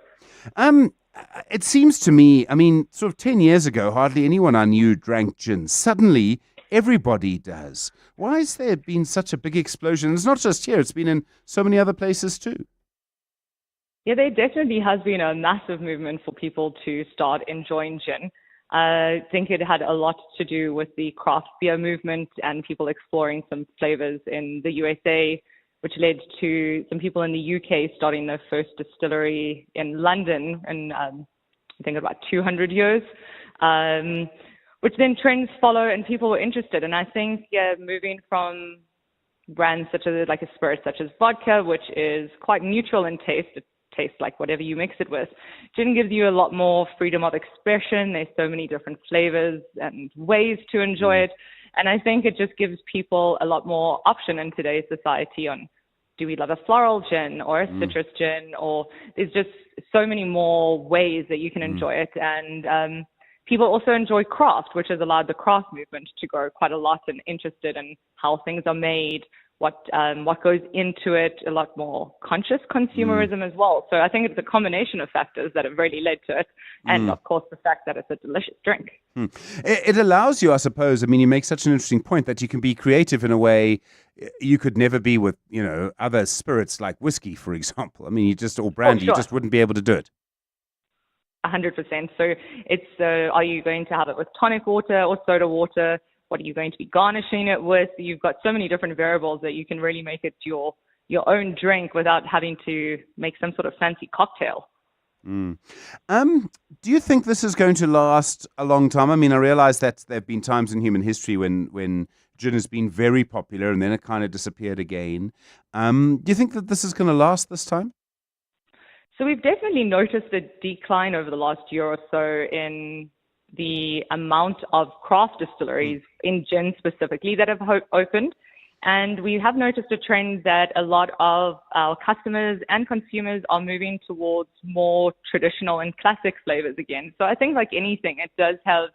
It seems to me, I mean, sort of 10 years ago, hardly anyone I knew drank gin. Suddenly, everybody does. Why has there been such a big explosion? It's not just here, it's been in so many other places too. Yeah, there definitely has been a massive movement for people to start enjoying gin. I think it had a lot to do with the craft beer movement and people exploring some flavors in the USA, which led to some people in the UK starting their first distillery in London in, I think, about 200 years, which then trends follow and people were interested. And I think, moving from brands such as like a spirit such as vodka, which is quite neutral in taste, it tastes like whatever you mix it with. Gin gives you a lot more freedom of expression. There's so many different flavors and ways to enjoy it. And I think it just gives people a lot more option in today's society on, do we love a floral gin or a citrus gin, or there's just so many more ways that you can enjoy it. And people also enjoy craft, which has allowed the craft movement to grow quite a lot and interested in how things are made, what goes into it, a lot more conscious consumerism as well. So I think it's a combination of factors that have really led to it. And of course, the fact that it's a delicious drink. It allows you, I suppose, I mean, you make such an interesting point that you can be creative in a way you could never be with, you know, other spirits like whiskey, for example. I mean, or brandy, you just wouldn't be able to do it. 100%. So it's, are you going to have it with tonic water or soda water? What are you going to be garnishing it with? You've got so many different variables that you can really make it your own drink without having to make some sort of fancy cocktail. Do you think this is going to last a long time? I mean, I realize that there have been times in human history when gin has been very popular and then it kind of disappeared again. Do you think that this is going to last this time? So we've definitely noticed a decline over the last year or so in the amount of craft distilleries in gin specifically that have opened. And we have noticed a trend that a lot of our customers and consumers are moving towards more traditional and classic flavors again. So I think like anything, it does have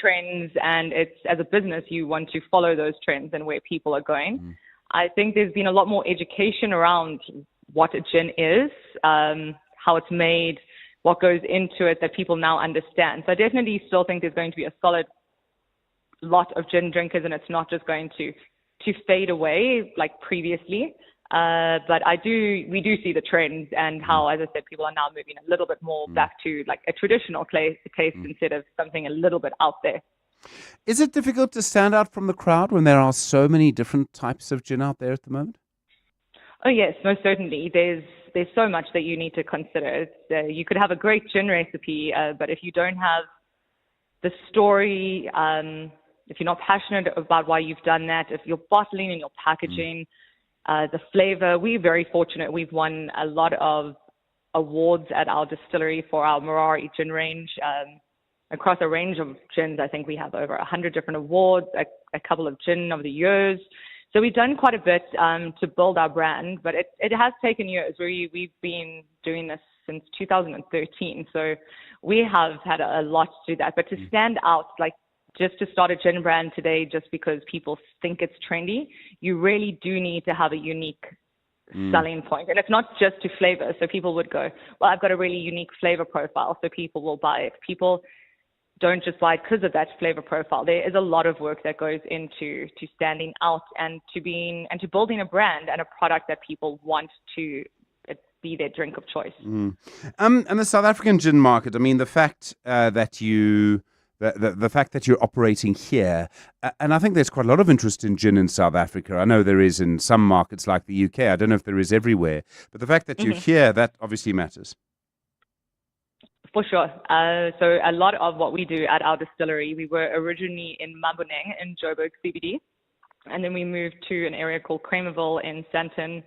trends, and it's, as a business, you want to follow those trends and where people are going. I think there's been a lot more education around what a gin is, how it's made, what goes into it, that people now understand. So I definitely still think there's going to be a solid lot of gin drinkers, and it's not just going to fade away like previously. But we do see the trends and how, as I said, people are now moving a little bit more back to like a traditional taste instead of something a little bit out there. Is it difficult to stand out from the crowd when there are so many different types of gin out there at the moment? Oh yes, most certainly. There's so much that you need to consider. You could have a great gin recipe, but if you don't have the story, if you're not passionate about why you've done that, if your bottling and your packaging, the flavor, we're very fortunate. We've won a lot of awards at our distillery for our Marari gin range. Across a range of gins, I think we have over 100 different awards, a couple of gin of the years. So we've done quite a bit to build our brand, but it has taken years. We've been doing this since 2013, so we have had a lot to do that. But to stand out, like just to start a gin brand today, just because people think it's trendy, you really do need to have a unique selling point. And it's not just to flavor. So people would go, well, I've got a really unique flavor profile, so people will buy it. People don't just buy it because of that flavor profile. There is a lot of work that goes into standing out and to building a brand and a product that people want to be their drink of choice. And the South African gin market, I mean, the fact that you the fact that you're operating here, and I think there's quite a lot of interest in gin in South Africa. I know there is in some markets like the UK. I don't know if there is everywhere, but the fact that you're here, that obviously matters. For sure. So a lot of what we do at our distillery, we were originally in Maboneng in Joburg CBD, and then we moved to an area called Kramerville in Sandton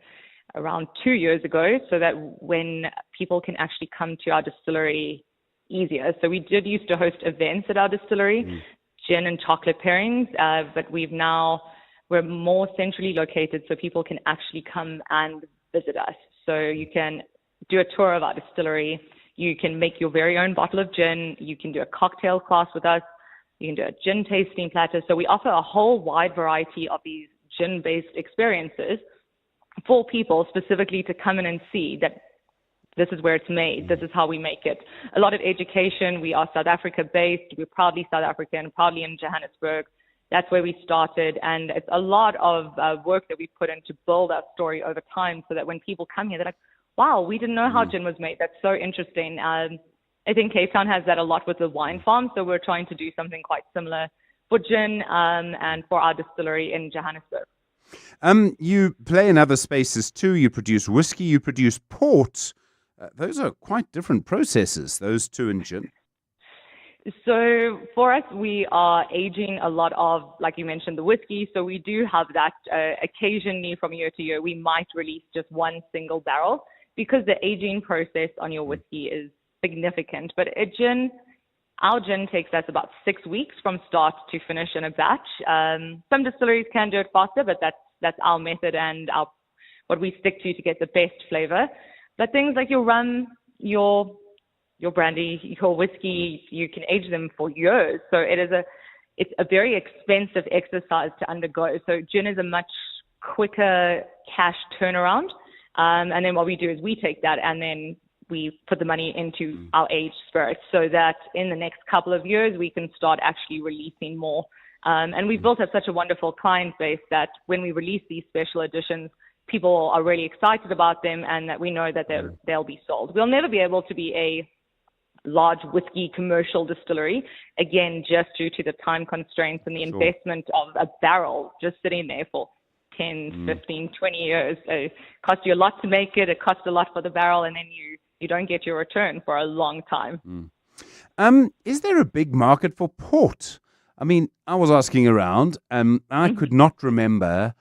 around 2 years ago, so that when people can actually come to our distillery easier. So we did used to host events at our distillery, gin and chocolate pairings, but we're more centrally located so people can actually come and visit us. So you can do a tour of our distillery. You can make your very own bottle of gin. You can do a cocktail class with us. You can do a gin tasting platter. So we offer a whole wide variety of these gin-based experiences for people specifically to come in and see that this is where it's made. This is how we make it. A lot of education. We are South Africa based. We're proudly South African, proudly in Johannesburg. That's where we started. And it's a lot of work that we've put in to build our story over time so that when people come here, they're like, wow, we didn't know how gin was made. That's so interesting. I think Cape Town has that a lot with the wine farm. So we're trying to do something quite similar for gin and for our distillery in Johannesburg. You play in other spaces too. You produce whiskey, you produce port. Those are quite different processes, those two in gin. So for us, we are aging a lot of, like you mentioned, the whiskey. So we do have that occasionally from year to year. We might release just one single barrel because the aging process on your whiskey is significant. But our gin takes us about 6 weeks from start to finish in a batch. Some distilleries can do it faster, but that's our method and what we stick to get the best flavor. But things like your rum, your brandy, your whiskey, you can age them for years. So it's a very expensive exercise to undergo. So gin is a much quicker cash turnaround. And then what we do is we take that and then we put the money into our aged spirits so that in the next couple of years we can start actually releasing more. And we've built up such a wonderful client base that when we release these special editions, people are really excited about them and that we know that they'll be sold. We'll never be able to be a large whiskey commercial distillery, again, just due to the time constraints and the investment of a barrel just sitting there for 10, 15, 20 years. It costs you a lot to make it. It costs a lot for the barrel, and then you don't get your return for a long time. Is there a big market for port? I mean, I was asking around. I could not remember.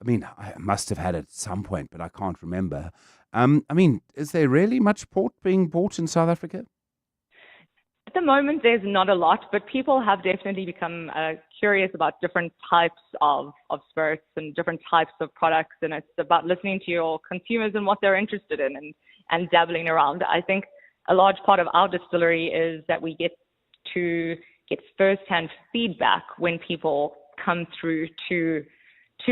I mean, I must have had it at some point, but I can't remember. I mean, is there really much port being bought in South Africa? At the moment, there's not a lot, but people have definitely become curious about different types of spirits and different types of products. And it's about listening to your consumers and what they're interested in and dabbling around. I think a large part of our distillery is that we get to get firsthand feedback when people come through to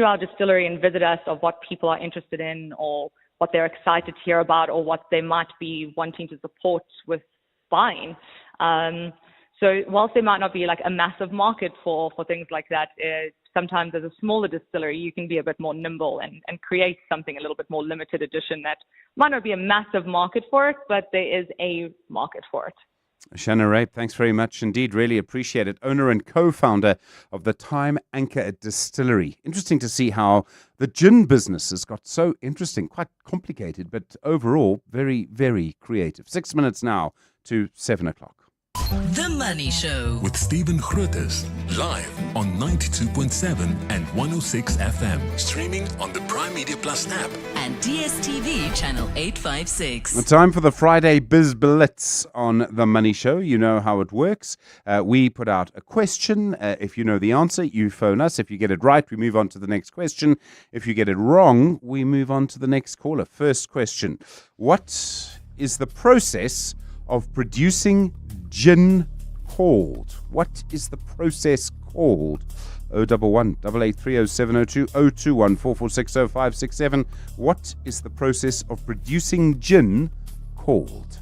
our distillery and visit us of what people are interested in or what they're excited to hear about or what they might be wanting to support with buying. So whilst there might not be like a massive market for things like that, sometimes as a smaller distillery, you can be a bit more nimble and create something a little bit more limited edition that might not be a massive market for it, but there is a market for it. Shanna Rape, thanks very much indeed. Really appreciate it. Owner and co-founder of the Time Anchor Distillery. Interesting to see how the gin business has got so interesting, quite complicated, but overall very, very creative. 6 minutes now to 7 o'clock. The Money Show with Stephen Grootes, live on 92.7 and 106 FM. Streaming on the Prime Media Plus app and DSTV channel 856. Time for the Friday Biz Blitz on The Money Show. You know how it works. We put out a question. If you know the answer, you phone us. If you get it right, we move on to the next question. If you get it wrong, we move on to the next caller. First question. What is the process of producing gin called? What is the process called? 011 883 0702 021 446 0567. What is the process of producing gin called?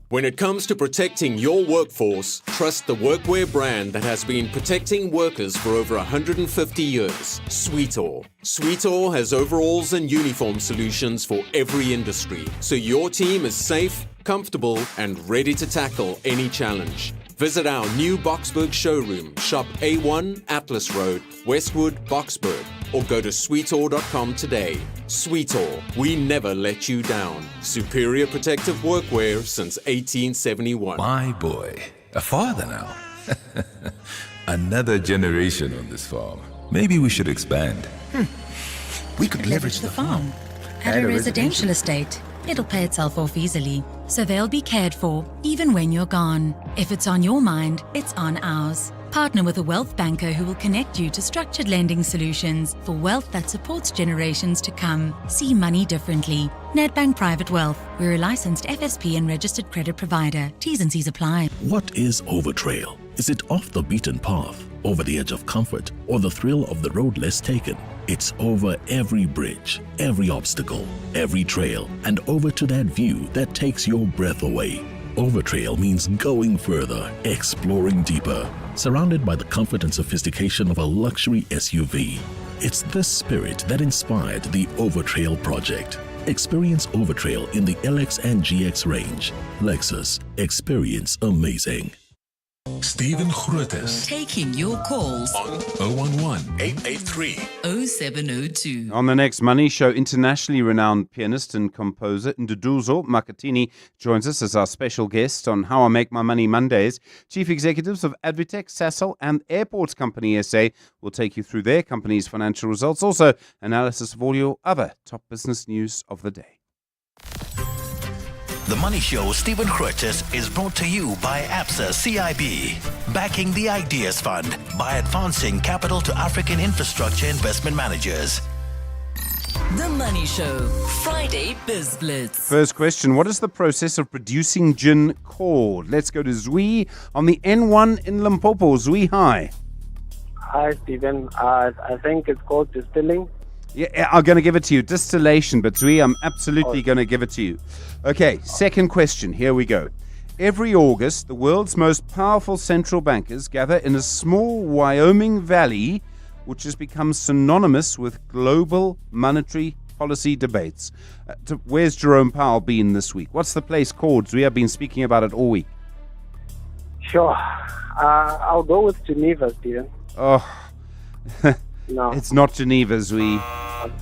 When it comes to protecting your workforce, trust the workwear brand that has been protecting workers for over 150 years, Sweetall. Sweetall has overalls and uniform solutions for every industry, so your team is safe comfortable and ready to tackle any challenge. Visit our new Boksburg showroom, shop A1 Atlas Road, Westwood, Boksburg, or go to sweetor.com today. Sweetor, we never let you down. Superior protective workwear since 1871. My boy, a father now. Another generation on this farm. Maybe we should expand. We could leverage the farm at a residential estate. It'll pay itself off easily, so they'll be cared for even when you're gone. If it's on your mind, it's on ours. Partner with a wealth banker who will connect you to structured lending solutions for wealth that supports generations to come. See money differently. Nedbank Private Wealth. We're a licensed FSP and registered credit provider. T's and C's apply. What is Overtrail? Is it off the beaten path, over the edge of comfort, or the thrill of the road less taken? It's over every bridge, every obstacle, every trail, and over to that view that takes your breath away. Overtrail means going further, exploring deeper, surrounded by the comfort and sophistication of a luxury SUV. It's this spirit that inspired the Overtrail project. Experience Overtrail in the LX and GX range. Lexus. Experience amazing. Stephen Grootes. Taking your calls on 011-883-0702. On the next Money Show, internationally renowned pianist and composer Nduduzo Makatini joins us as our special guest on How I Make My Money Mondays. Chief executives of Advitech, Sasol and Airports Company SA will take you through their company's financial results. Also, analysis of all your other top business news of the day. The Money Show, Stephen Grootes, is brought to you by ABSA CIB, backing the Ideas Fund by advancing capital to African infrastructure investment managers. The Money Show, Friday Biz Blitz. First question, what is the process of producing gin called? Let's go to Zwi on the N1 in Limpopo. Zwi, hi. Hi, Stephen. I think it's called distilling. Yeah, I'm going to give it to you. Distillation, but Zwi, I'm absolutely going to give it to you. Okay, second question. Here we go. Every August, the world's most powerful central bankers gather in a small Wyoming valley, which has become synonymous with global monetary policy debates. Where's Jerome Powell been this week? What's the place called? We have been speaking about it all week. Sure. I'll go with Geneva, Stephen. Oh, no. It's not Geneva, Zwi.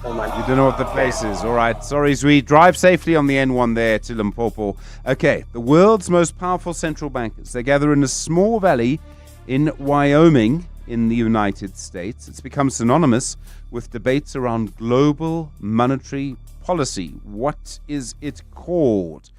Oh my. You don't know what the place is. All right. Sorry, Zwi. Drive safely on the N1 there to Limpopo. Okay. The world's most powerful central bankers. They gather in a small valley in Wyoming in the United States. It's become synonymous with debates around global monetary policy. What is it called?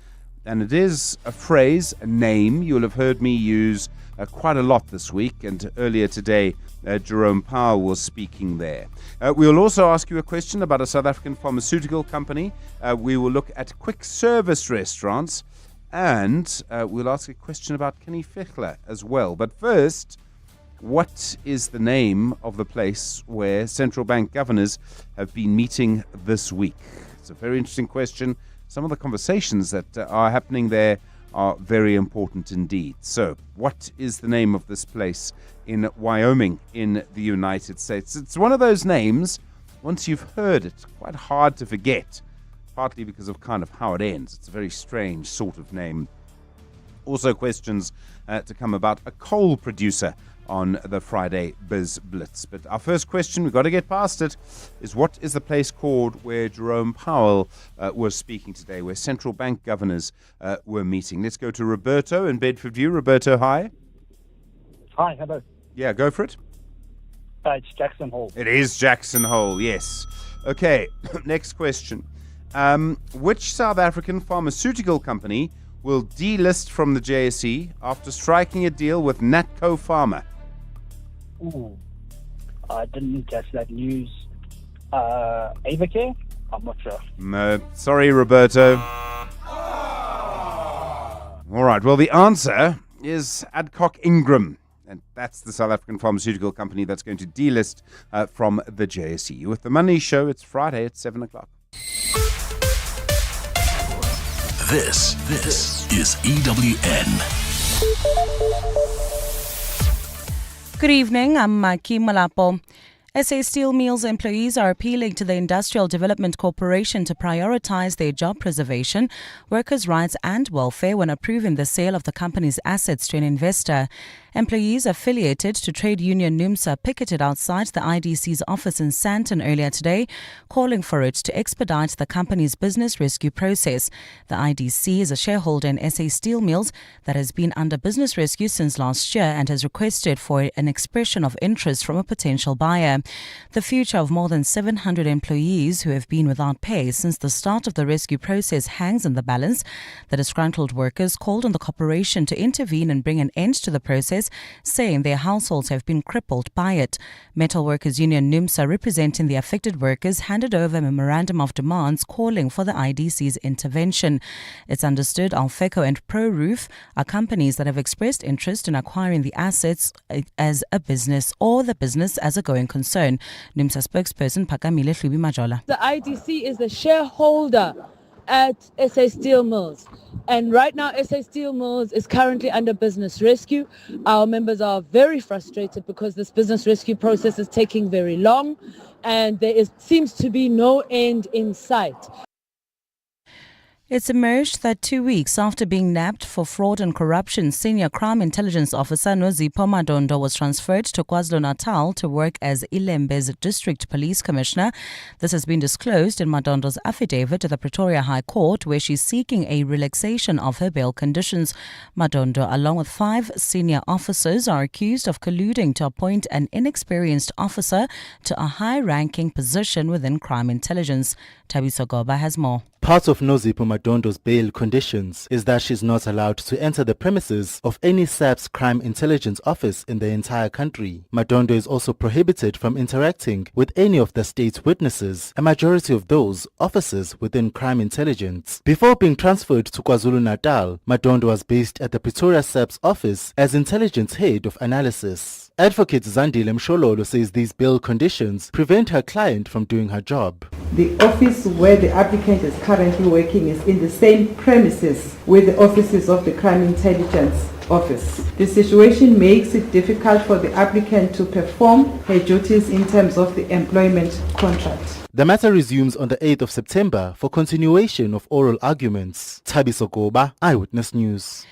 And it is a phrase, a name you'll have heard me use quite a lot this week, and earlier today Jerome Powell was speaking there. We'll also ask you a question about a South African pharmaceutical company. We will look at quick service restaurants, and we'll ask a question about Kenny Fichler as well. But first, what is the name of the place where central bank governors have been meeting this week? It's a very interesting question. Some of the conversations that are happening there are very important indeed. So, what is the name of this place in Wyoming in the United States? It's one of those names, once you've heard it, quite hard to forget, partly because of kind of how it ends. It's a very strange sort of name. Also questions to come about a coal producer on the Friday Biz Blitz. But our first question, we've got to get past it, is what is the place called where Jerome Powell was speaking today, where central bank governors were meeting? Let's go to Roberto in Bedford View. Roberto, hi. Hi, hello. Yeah, go for it. It's Jackson Hole. It is Jackson Hole, yes. Okay, next question. Which South African pharmaceutical company will delist from the JSE after striking a deal with Natco Pharma? Ooh, I didn't catch that news. Avacare? I'm not sure. No, sorry, Roberto. All right, well, the answer is Adcock Ingram. And that's the South African pharmaceutical company that's going to delist from the JSE. With the Money Show, it's Friday at 7 o'clock. This is EWN. Good evening, I'm Maki Malapo. SA Steel Mills employees are appealing to the Industrial Development Corporation to prioritize their job preservation, workers' rights and welfare when approving the sale of the company's assets to an investor. Employees affiliated to trade union NUMSA picketed outside the IDC's office in Sandton earlier today, calling for it to expedite the company's business rescue process. The IDC is a shareholder in SA Steel Mills that has been under business rescue since last year and has requested for an expression of interest from a potential buyer. The future of more than 700 employees who have been without pay since the start of the rescue process hangs in the balance. The disgruntled workers called on the corporation to intervene and bring an end to the process, saying their households have been crippled by it. Metal Workers Union NUMSA, representing the affected workers, handed over a memorandum of demands calling for the IDC's intervention. It's understood Alfeco and ProRoof are companies that have expressed interest in acquiring the assets as a business or the business as a going concern. NUMSA spokesperson Pakamile Hlubi Majola. The IDC is the shareholder at SA Steel Mills. And right now, SA Steel Mills is currently under business rescue. Our members are very frustrated because this business rescue process is taking very long and seems to be no end in sight. It's emerged that 2 weeks after being nabbed for fraud and corruption, Senior Crime Intelligence Officer Nozipho Madondo was transferred to KwaZulu-Natal to work as Ilembe's District Police Commissioner. This has been disclosed in Madondo's affidavit to the Pretoria High Court, where she's seeking a relaxation of her bail conditions. Madondo, along with 5 senior officers, are accused of colluding to appoint an inexperienced officer to a high-ranking position within crime intelligence. Tabiso Goba has more. Part of Nozipho Madondo's bail conditions is that she's not allowed to enter the premises of any SAPS crime intelligence office in the entire country. Madondo is also prohibited from interacting with any of the state's witnesses, a majority of those officers within crime intelligence. Before being transferred to KwaZulu-Natal, Madondo was based at the Pretoria SAPS office as intelligence head of analysis. Advocate Zandile Mshololo says these bail conditions prevent her client from doing her job. The office where the applicant is currently working is in the same premises with the offices of the Crime Intelligence Office. The situation makes it difficult for the applicant to perform her duties in terms of the employment contract. The matter resumes on the 8th of September for continuation of oral arguments. Tabiso Goba, Eyewitness News.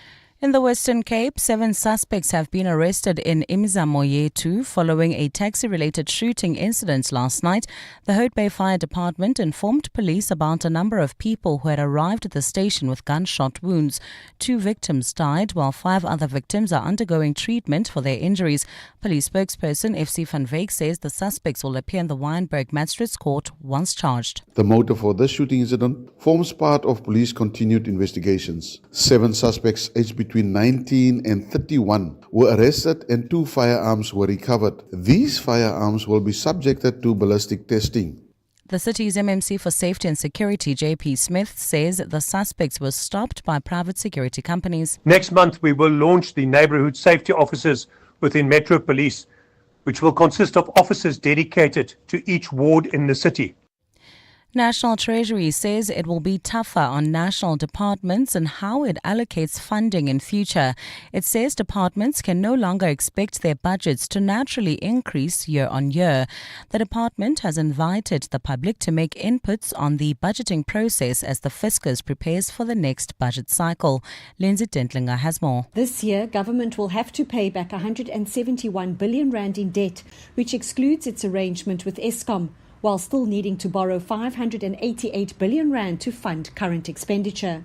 In the Western Cape, 7 suspects have been arrested in Imizamo Yetu following a taxi-related shooting incident last night. The Hout Bay Fire Department informed police about a number of people who had arrived at the station with gunshot wounds. 2 victims died, while 5 other victims are undergoing treatment for their injuries. Police spokesperson FC van Wyk says the suspects will appear in the Wynberg Magistrates Court once charged. The motive for this shooting incident forms part of police continued investigations. 7 suspects aged between 19 and 31 were arrested and 2 firearms were recovered. These firearms will be subjected to ballistic testing. The city's MMC for Safety and Security, JP Smith, says the suspects were stopped by private security companies. Next month, we will launch the neighbourhood safety officers within Metro Police, which will consist of officers dedicated to each ward in the city. National Treasury says it will be tougher on national departments and how it allocates funding in future. It says departments can no longer expect their budgets to naturally increase year on year. The department has invited the public to make inputs on the budgeting process as the fiscus prepares for the next budget cycle. Lindsay Dentlinger has more. This year, government will have to pay back 171 billion rand in debt, which excludes its arrangement with Eskom, while still needing to borrow 588 billion rand to fund current expenditure.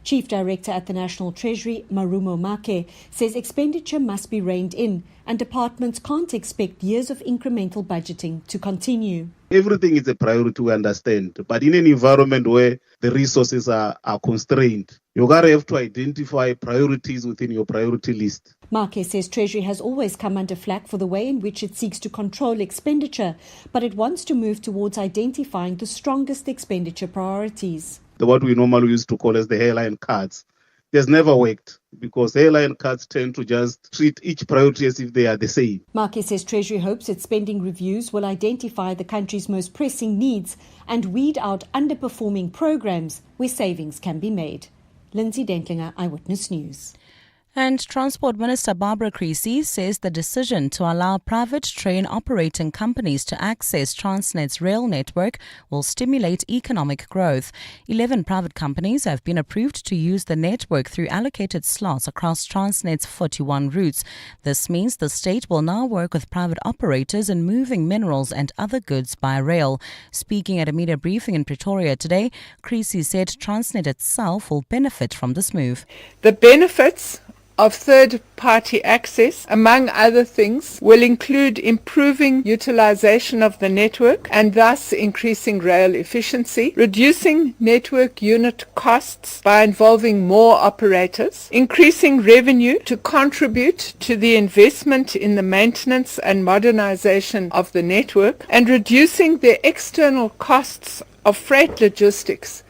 Chief Director at the National Treasury, Marumo Make, says expenditure must be reined in and departments can't expect years of incremental budgeting to continue. Everything is a priority, we understand, but in an environment where the resources are constrained, you gotta have to identify priorities within your priority list. Marque says Treasury has always come under flack for the way in which it seeks to control expenditure, but it wants to move towards identifying the strongest expenditure priorities. What we normally used to call as the hairline cuts, it has never worked because hairline cuts tend to just treat each priority as if they are the same. Marque says Treasury hopes its spending reviews will identify the country's most pressing needs and weed out underperforming programs where savings can be made. Lindsay Dentlinger, Eyewitness News. And Transport Minister Barbara Creecy says the decision to allow private train operating companies to access Transnet's rail network will stimulate economic growth. 11 private companies have been approved to use the network through allocated slots across Transnet's 41 routes. This means the state will now work with private operators in moving minerals and other goods by rail. Speaking at a media briefing in Pretoria today, Creecy said Transnet itself will benefit from this move. The benefits of third-party access, among other things, will include improving utilization of the network and thus increasing rail efficiency, reducing network unit costs by involving more operators, increasing revenue to contribute to the investment in the maintenance and modernization of the network, and reducing the external costs of freight logistics.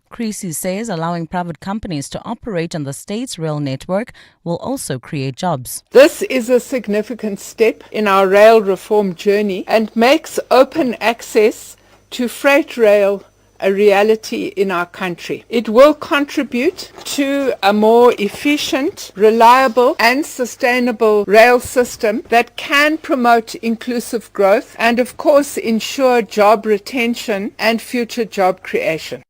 Creecy says allowing private companies to operate on the state's rail network will also create jobs. This is a significant step in our rail reform journey and makes open access to freight rail a reality in our country. It will contribute to a more efficient, reliable and sustainable rail system that can promote inclusive growth and, of course, ensure job retention and future job creation.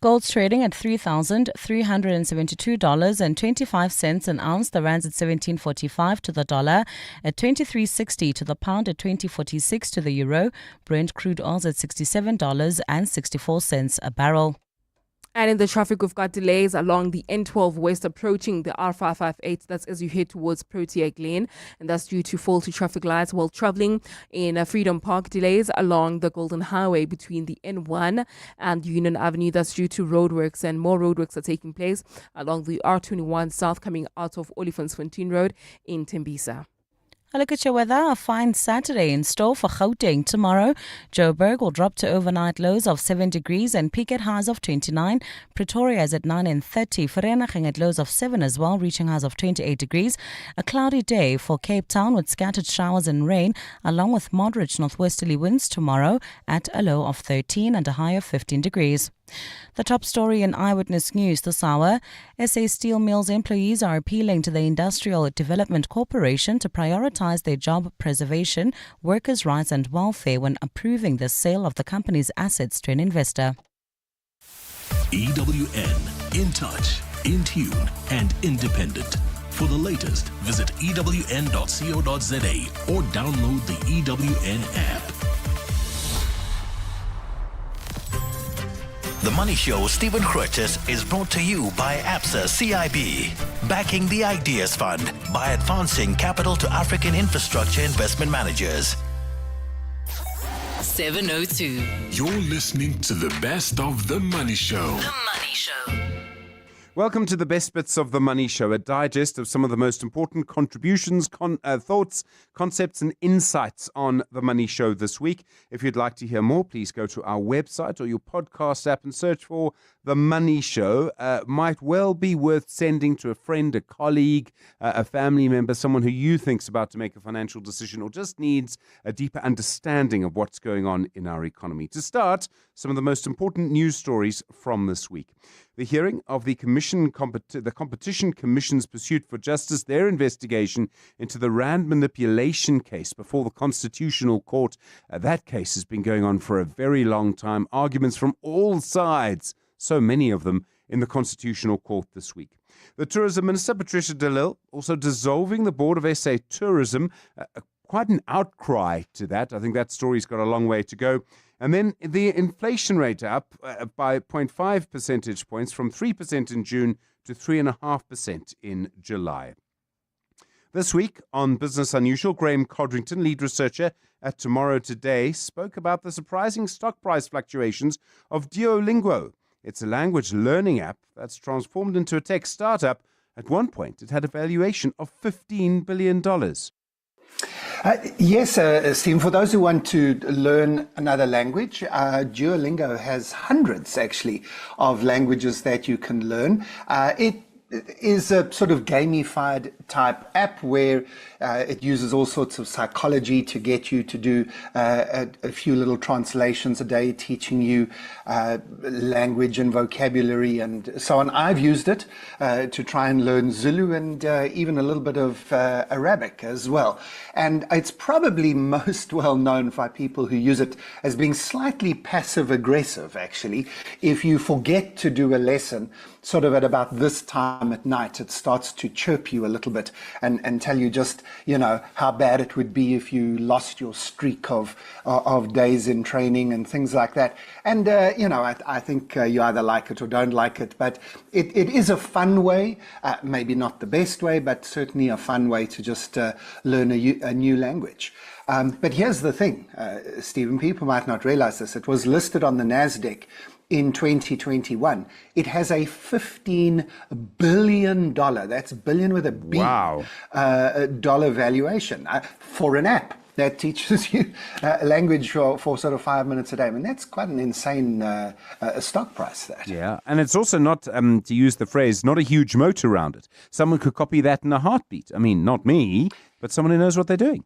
Gold's trading at $3,372.25 an ounce. The rand's at 17.45 to the dollar, at 23.60 to the pound, at 20.46 to the euro. Brent crude oil's at $67.64 a barrel. And in the traffic, we've got delays along the N12 West approaching the R558. That's as you head towards Protea Glen. And that's due to faulty traffic lights while traveling in Freedom Park. Delays along the Golden Highway between the N1 and Union Avenue. That's due to roadworks, and more roadworks are taking place along the R21 South coming out of Olifantsfontein Road in Tembisa. A look at your weather. A fine Saturday in store for Gauteng tomorrow. Joburg will drop to overnight lows of 7 degrees and peak at highs of 29. Pretoria is at 9 and 30. Vereeniging at lows of 7 as well, reaching highs of 28 degrees. A cloudy day for Cape Town with scattered showers and rain, along with moderate northwesterly winds tomorrow at a low of 13 and a high of 15 degrees. The top story in Eyewitness News this hour. SA Steel Mills employees are appealing to the Industrial Development Corporation to prioritize their job preservation, workers' rights and welfare when approving the sale of the company's assets to an investor. EWN, in touch, in tune and independent. For the latest, visit ewn.co.za or download the EWN app. The Money Show, Stephen Grootes, is brought to you by ABSA CIB, backing the Ideas Fund by advancing capital to African infrastructure investment managers. 7:02. You're listening to the best of The Money Show. The Money Show. Welcome to the Best Bits of the Money Show, a digest of some of the most important contributions, thoughts, concepts and insights on The Money Show this week. If you'd like to hear more, please go to our website or your podcast app and search for The Money Show. Might well be worth sending to a friend, a colleague, a family member, someone who you think's about to make a financial decision or just needs a deeper understanding of what's going on in our economy. To start, some of the most important news stories from this week. The hearing of the Competition Commission's pursuit for justice, their investigation into the Rand manipulation case before the Constitutional Court. That case has been going on for a very long time. Arguments from all sides, so many of them, in the Constitutional Court this week. The Tourism Minister, Patricia de Lille, also dissolving the Board of SA Tourism. Quite an outcry to that. I think that story's got a long way to go. And then the inflation rate up by 0.5 percentage points from 3% in June to 3.5% in July. This week on Business Unusual, Graham Codrington, lead researcher at Tomorrow Today, spoke about the surprising stock price fluctuations of Duolingo. It's a language learning app that's transformed into a tech startup. At one point, it had a valuation of $15 billion. Yes, Steve, for those who want to learn another language, Duolingo has hundreds, actually, of languages that you can learn. It is a sort of gamified type app where it uses all sorts of psychology to get you to do a few little translations a day, teaching you language and vocabulary and so on. I've used it to try and learn Zulu and even a little bit of Arabic as well. And it's probably most well known by people who use it as being slightly passive aggressive, actually. If you forget to do a lesson, sort of at about this time at night, it starts to chirp you a little bit and tell you just, how bad it would be if you lost your streak of days in training and things like that. And, I think you either like it or don't like it, but it is a fun way, maybe not the best way, but certainly a fun way to just learn a new language. But here's the thing, Stephen, people might not realize this. It was listed on the NASDAQ in 2021. It has a $15 billion, that's billion with a B, dollar valuation for an app that teaches you language for sort of 5 minutes a day. I mean, that's quite an insane stock price, that. Yeah, and it's also not, to use the phrase, not a huge moat around it. Someone could copy that in a heartbeat. I mean, not me, but someone who knows what they're doing.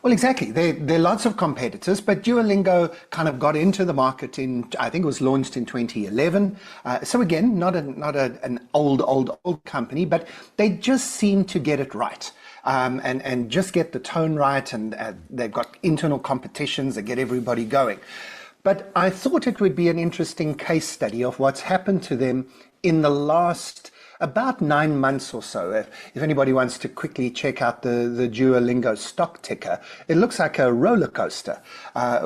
Well, exactly. There are lots of competitors, but Duolingo kind of got into the market I think it was launched in 2011. So again, not an old company, but they just seem to get it right. And just get the tone right, and they've got internal competitions that get everybody going. But I thought it would be an interesting case study of what's happened to them in the last about 9 months or so. If anybody wants to quickly check out the Duolingo stock ticker, it looks like a roller coaster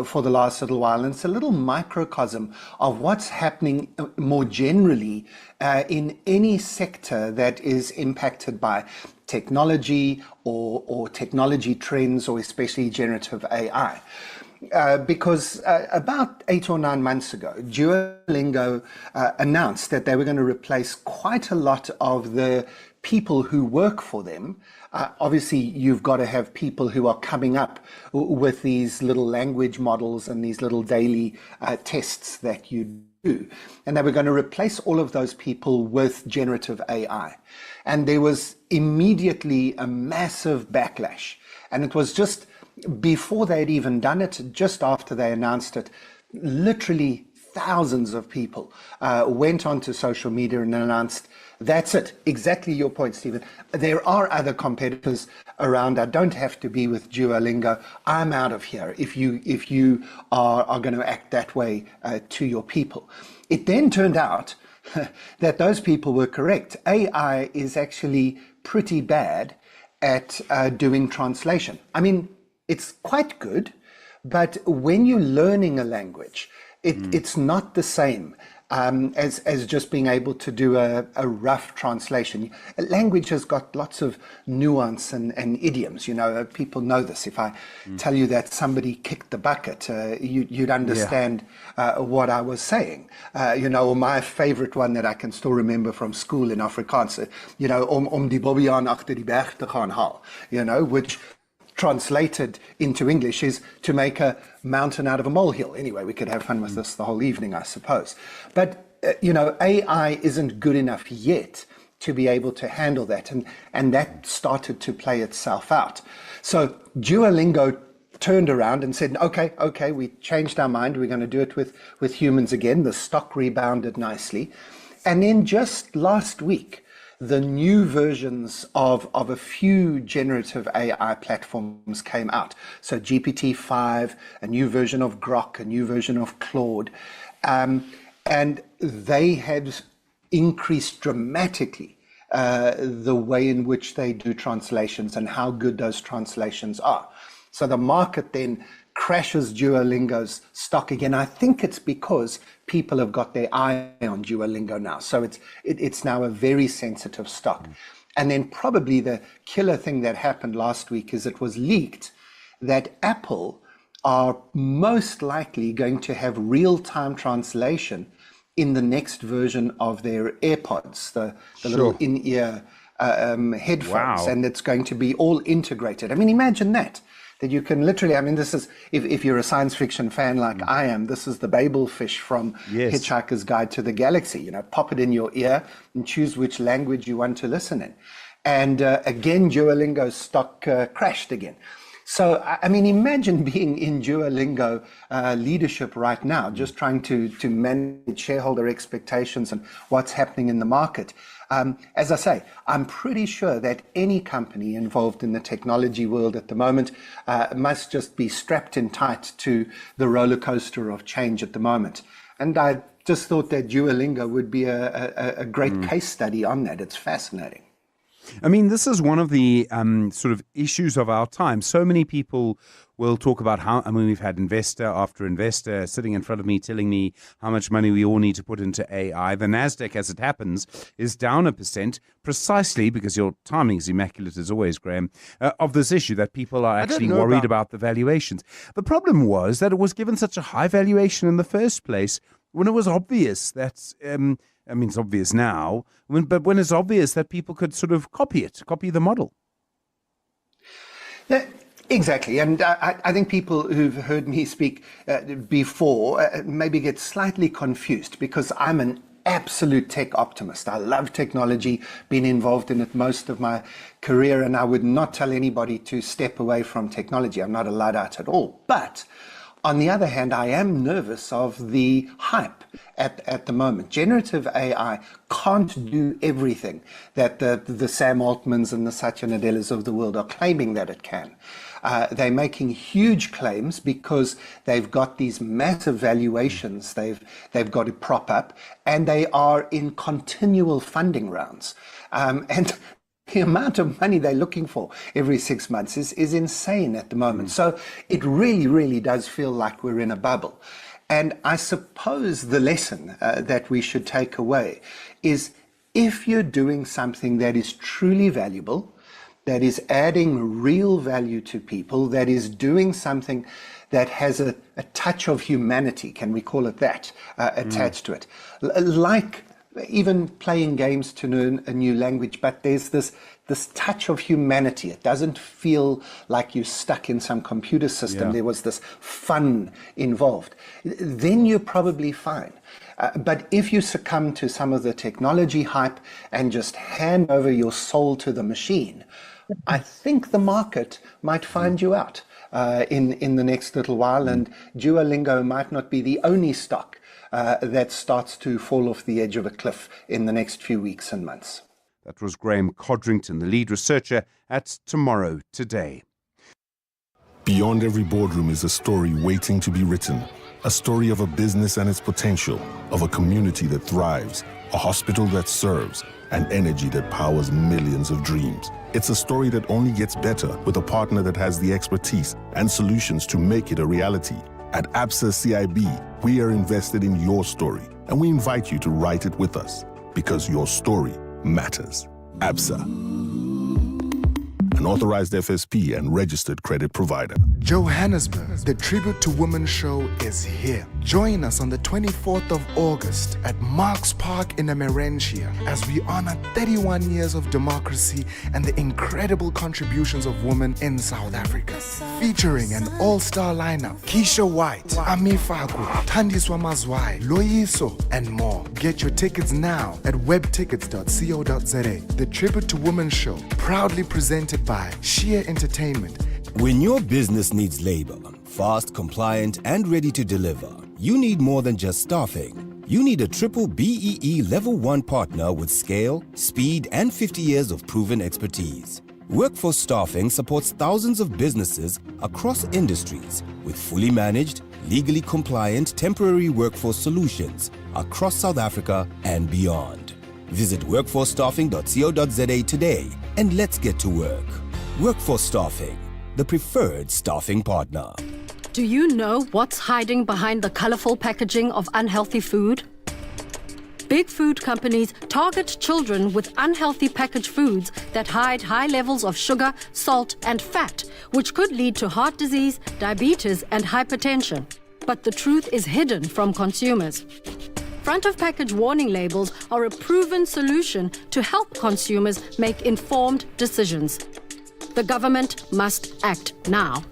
for the last little while. And it's a little microcosm of what's happening more generally in any sector that is impacted by technology or technology trends, or especially generative AI. Because about 8 or 9 months ago, Duolingo announced that they were going to replace quite a lot of the people who work for them. Obviously, you've got to have people who are coming up with these little language models and these little daily tests that you do. And they were going to replace all of those people with generative AI. And there was immediately a massive backlash. And it was just before they'd even done it, just after they announced it, literally thousands of people went onto social media and announced, that's it. Exactly your point, Stephen. There are other competitors around. I don't have to be with Duolingo. I'm out of here if you are going to act that way to your people. It then turned out that those people were correct. AI is actually pretty bad at doing translation. I mean, it's quite good, but when you're learning a language, it's not the same as just being able to do a rough translation. A language has got lots of nuance and idioms. People know this. If I tell you that somebody kicked the bucket, you'd understand what I was saying. Or my favorite one that I can still remember from school in Afrikaans, die bobbejaan agter die berg te gaan haal, which translated into English is to make a mountain out of a molehill. Anyway, we could have fun with this the whole evening, I suppose. But, AI isn't good enough yet to be able to handle that. And that started to play itself out. So Duolingo turned around and said, okay, we changed our mind. We're going to do it with humans again. The stock rebounded nicely. And then just last week, the new versions of a few generative AI platforms came out. So GPT-5, a new version of Grok, a new version of Claude. And they had increased dramatically the way in which they do translations and how good those translations are. So the market then crashes Duolingo's stock again. I think it's because people have got their eye on Duolingo now. So it's now a very sensitive stock. And then probably the killer thing that happened last week is it was leaked that Apple are most likely going to have real-time translation in the next version of their AirPods, the little in-ear headphones. Wow. And it's going to be all integrated. I mean, imagine that. that you can literally, I mean, this is, if you're a science fiction fan like I am, this is the Babel fish from Hitchhiker's Guide to the Galaxy. You know, pop it in your ear and choose which language you want to listen in. And again, Duolingo's stock crashed again. So, I mean, imagine being in Duolingo leadership right now, just trying to manage shareholder expectations and what's happening in the market. As I say, I'm pretty sure that any company involved in the technology world at the moment must just be strapped in tight to the roller coaster of change at the moment. And I just thought that Duolingo would be a great case study on that. It's fascinating. I mean, this is one of the sort of issues of our time. So many people will talk about how, I mean, we've had investor after investor sitting in front of me telling me how much money we all need to put into AI. The NASDAQ, as it happens, is down 1% precisely because your timing is immaculate as always, Graham, of this issue that people are actually worried about the valuations. The problem was that it was given such a high valuation in the first place when it was obvious that... I mean, it's obvious now, but when it's obvious that people could sort of copy the model. Yeah, exactly. And I think people who've heard me speak before maybe get slightly confused because I'm an absolute tech optimist. I love technology, been involved in it most of my career, and I would not tell anybody to step away from technology. I'm not a Luddite at all. But on the other hand, I am nervous of the hype at the moment. Generative AI can't do everything that the Sam Altmans and the Satya Nadellas of the world are claiming that it can. They're making huge claims because they've got these massive valuations they've got to prop up, and they are in continual funding rounds. And the amount of money they're looking for every 6 months is insane at the moment. So it really, really does feel like we're in a bubble. And I suppose the lesson that we should take away is if you're doing something that is truly valuable, that is adding real value to people, that is doing something that has a touch of humanity, can we call it that, attached to it, like even playing games to learn a new language, but there's this touch of humanity. It doesn't feel like you're stuck in some computer system. There was this fun involved. Then you're probably fine. But if you succumb to some of the technology hype and just hand over your soul to the machine, I think the market might find you out in the next little while, and Duolingo might not be the only stock that starts to fall off the edge of a cliff in the next few weeks and months. That was Graham Codrington, the lead researcher at Tomorrow Today. Beyond every boardroom is a story waiting to be written. A story of a business and its potential, of a community that thrives, a hospital that serves, and energy that powers millions of dreams. It's a story that only gets better with a partner that has the expertise and solutions to make it a reality. At ABSA CIB, we are invested in your story, and we invite you to write it with us, because your story matters. ABSA, an authorized FSP and registered credit provider. Johannesburg, the Tribute to Women show is here. Join us on the 24th of August at Marks Park in Emerentia as we honor 31 years of democracy and the incredible contributions of women in South Africa. Featuring an all-star lineup, Keisha White, Ami Faku, Thandiswa Mazwai, Loyiso, and more. Get your tickets now at webtickets.co.za. The Tribute to Women show, proudly presented by Sheer Entertainment. When your business needs labor, fast, compliant, and ready to deliver, you need more than just staffing. You need a triple BEE Level 1 partner with scale, speed, and 50 years of proven expertise. Workforce Staffing supports thousands of businesses across industries with fully managed, legally compliant temporary workforce solutions across South Africa and beyond. Visit workforcestaffing.co.za today and let's get to work. Workforce Staffing, the preferred staffing partner. Do you know what's hiding behind the colorful packaging of unhealthy food? Big food companies target children with unhealthy packaged foods that hide high levels of sugar, salt, and fat, which could lead to heart disease, diabetes, and hypertension. But the truth is hidden from consumers. Front-of-package warning labels are a proven solution to help consumers make informed decisions. The government must act now.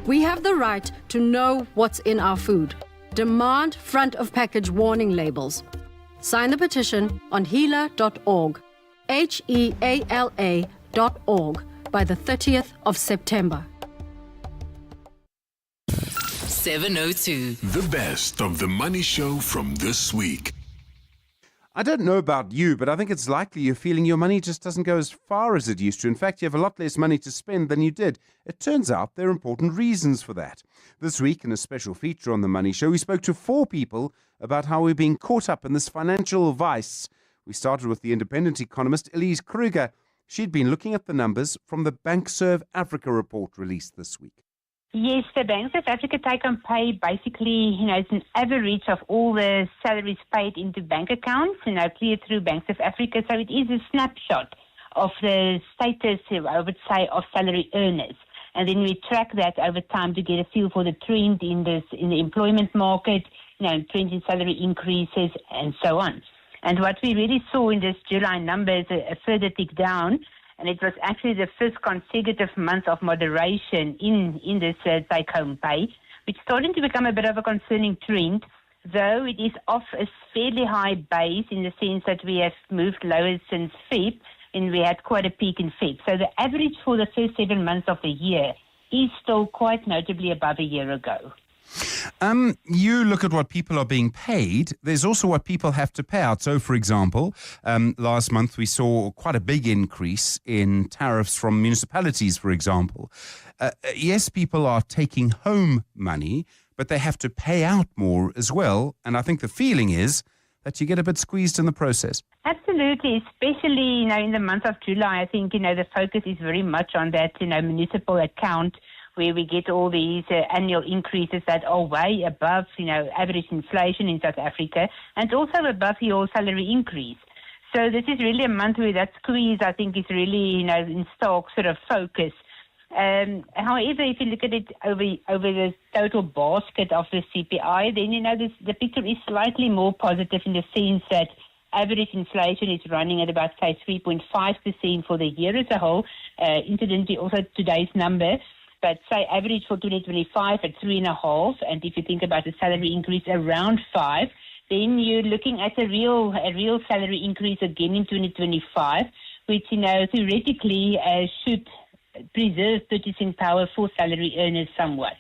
We have the right to know what's in our food. Demand front of package warning labels. Sign the petition on heala.org, HEALA.org, by the 30th of September. 702. The best of the Money Show from this week. I don't know about you, but I think it's likely you're feeling your money just doesn't go as far as it used to. In fact, you have a lot less money to spend than you did. It turns out there are important reasons for that. This week, in a special feature on The Money Show, we spoke to 4 people about how we're being caught up in this financial vice. We started with the independent economist Elise Kruger. She'd been looking at the numbers from the BankServe Africa report released this week. Yes, the Bank of Africa take-home pay basically, it's an average of all the salaries paid into bank accounts, cleared through Bank of Africa. So it is a snapshot of the status, I would say, of salary earners. And then we track that over time to get a feel for the trend in the employment market, trends in salary increases and so on. And what we really saw in this July number is a further tick down. And it was actually the first consecutive month of moderation in this take-home pay, which is starting to become a bit of a concerning trend, though it is off a fairly high base in the sense that we have moved lower since Feb, and we had quite a peak in Feb. So the average for the first 7 months of the year is still quite notably above a year ago. You look at what people are being paid. There's also what people have to pay out. So, for example, last month we saw quite a big increase in tariffs from municipalities, for example. Yes, people are taking home money, but they have to pay out more as well. And I think the feeling is that you get a bit squeezed in the process. Absolutely, especially, in the month of July. I think, the focus is very much on that, municipal account, where we get all these annual increases that are way above, average inflation in South Africa, and also above your salary increase. So this is really a month where that squeeze, I think, is really, in stark sort of focus. However, if you look at it over the total basket of the CPI, then, the picture is slightly more positive in the sense that average inflation is running at about, say, 3.5% for the year as a whole. Incidentally, also today's number. But say average for 2025 at 3.5%, and if you think about the salary increase around 5%, then you're looking at a real salary increase again in 2025, which theoretically should preserve purchasing power for salary earners somewhat.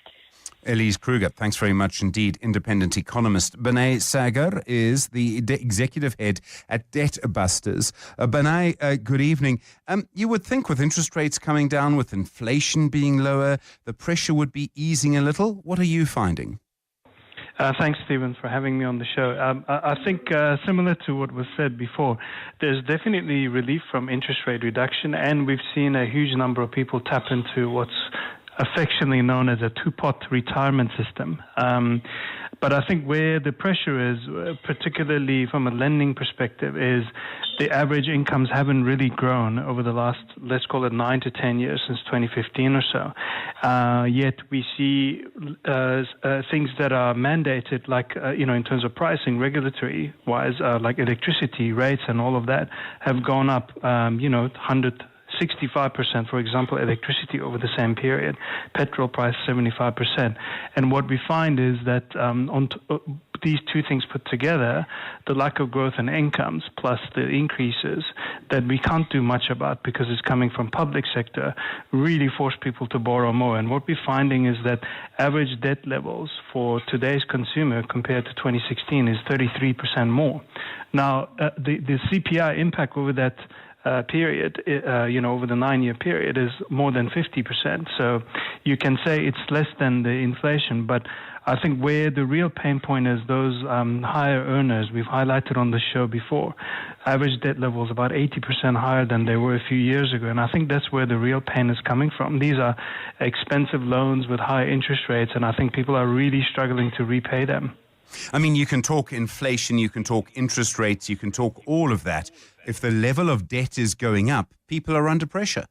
Elise Kruger, thanks very much indeed. Independent economist Benay Sagar is the executive head at Debt Busters. Benay, good evening. You would think with interest rates coming down, with inflation being lower, the pressure would be easing a little. What are you finding? Thanks, Stephen, for having me on the show. I think similar to what was said before, there's definitely relief from interest rate reduction, and we've seen a huge number of people tap into what's affectionately known as a two-pot retirement system. But I think where the pressure is, particularly from a lending perspective, is the average incomes haven't really grown over the last, let's call it 9 to 10 years, since 2015 or so. Yet we see things that are mandated, like, in terms of pricing, regulatory-wise, like electricity rates and all of that, have gone up, 65%, for example, electricity over the same period, petrol price 75%. And what we find is that these two things put together, the lack of growth in incomes plus the increases that we can't do much about because it's coming from public sector, really force people to borrow more. And what we're finding is that average debt levels for today's consumer compared to 2016 is 33% more. Now, the CPI impact over that period, over the 9-year period is more than 50%. So you can say it's less than the inflation, but I think where the real pain point is those higher earners, we've highlighted on the show before, average debt levels about 80% higher than they were a few years ago. And I think that's where the real pain is coming from. These are expensive loans with high interest rates, and I think people are really struggling to repay them. I mean, you can talk inflation, you can talk interest rates, you can talk all of that. If the level of debt is going up, people are under pressure.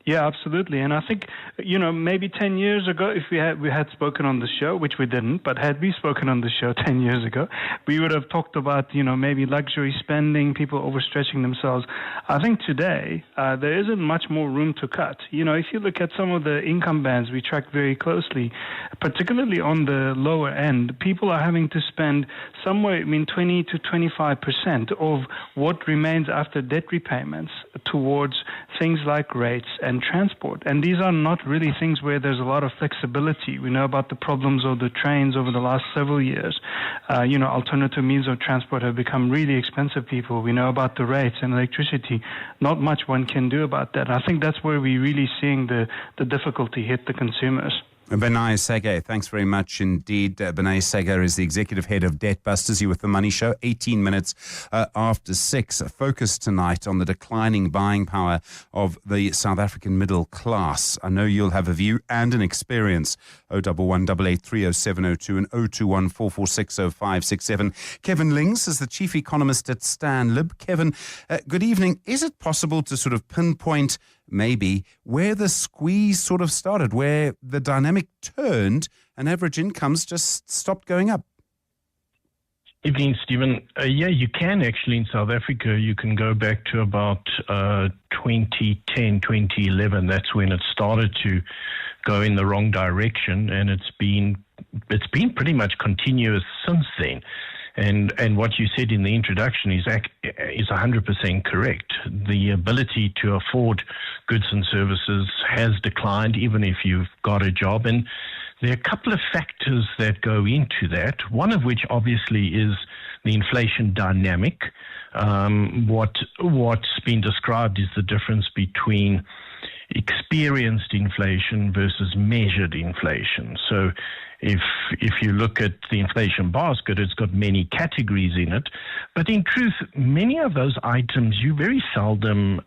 Yeah, absolutely. And I think, maybe 10 years ago, if we had spoken on the show, which we didn't, but had we spoken on the show 10 years ago, we would have talked about, maybe luxury spending, people overstretching themselves. I think today, there isn't much more room to cut. If you look at some of the income bands we track very closely, particularly on the lower end, people are having to spend somewhere between 20 to 25% of what remains after debt repayments towards things like rates and transport. And these are not really things where there's a lot of flexibility. We know about the problems of the trains over the last several years. Alternative means of transport have become really expensive, people. We know about the rates and electricity. Not much one can do about that. I think that's where we're really seeing the difficulty hit the consumers. Benai Sager, thanks very much indeed. Benai Sager is the executive head of Debt Busters. You with the Money Show, 18 minutes after 6. Focus tonight on the declining buying power of the South African middle class. I know you'll have a view and an experience. 011-883-0702 and 021-446-0567. Kevin Lings is the chief economist at Stanlib. Kevin, good evening. Is it possible to sort of pinpoint maybe where the squeeze sort of started, where the dynamic turned and average incomes just stopped going up? Evening, Stephen. Yeah, you can actually in South Africa. You can go back to about 2010, 2011. That's when it started to go in the wrong direction, and it's been pretty much continuous since then. And what you said in the introduction is 100% correct. The ability to afford goods and services has declined, even if you've got a job. And there are a couple of factors that go into that, one of which obviously is the inflation dynamic. What's been described is the difference between experienced inflation versus measured inflation. So if you look at the inflation basket, it's got many categories in it. But in truth, many of those items you very seldom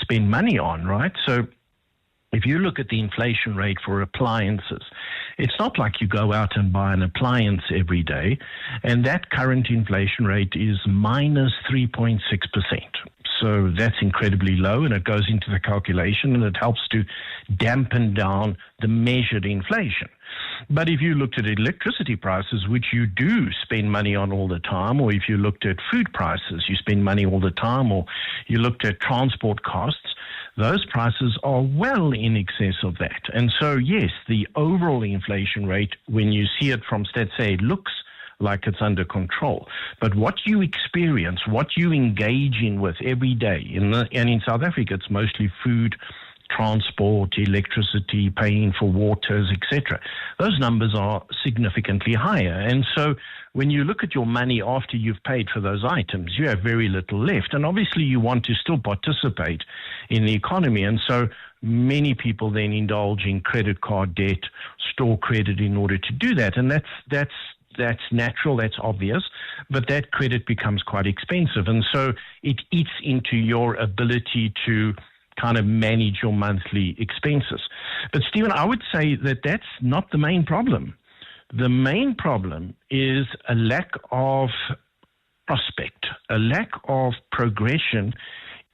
spend money on, right? So if you look at the inflation rate for appliances, it's not like you go out and buy an appliance every day, and that current inflation rate is minus 3.6%. So that's incredibly low, and it goes into the calculation, and it helps to dampen down the measured inflation. But if you looked at electricity prices, which you do spend money on all the time, or if you looked at food prices, you spend money all the time, or you looked at transport costs, those prices are well in excess of that. And so, yes, the overall inflation rate, when you see it from stats, say it looks like it's under control. But what you experience, what you engage in with every day, and in South Africa, it's mostly food, transport, electricity, paying for waters, etc. Those numbers are significantly higher. And so when you look at your money after you've paid for those items, you have very little left. And obviously you want to still participate in the economy. And so many people then indulge in credit card debt, store credit in order to do that. And that's natural, that's obvious, but that credit becomes quite expensive. And so it eats into your ability to kind of manage your monthly expenses. But Stephen, I would say that that's not the main problem. The main problem is a lack of prospect, a lack of progression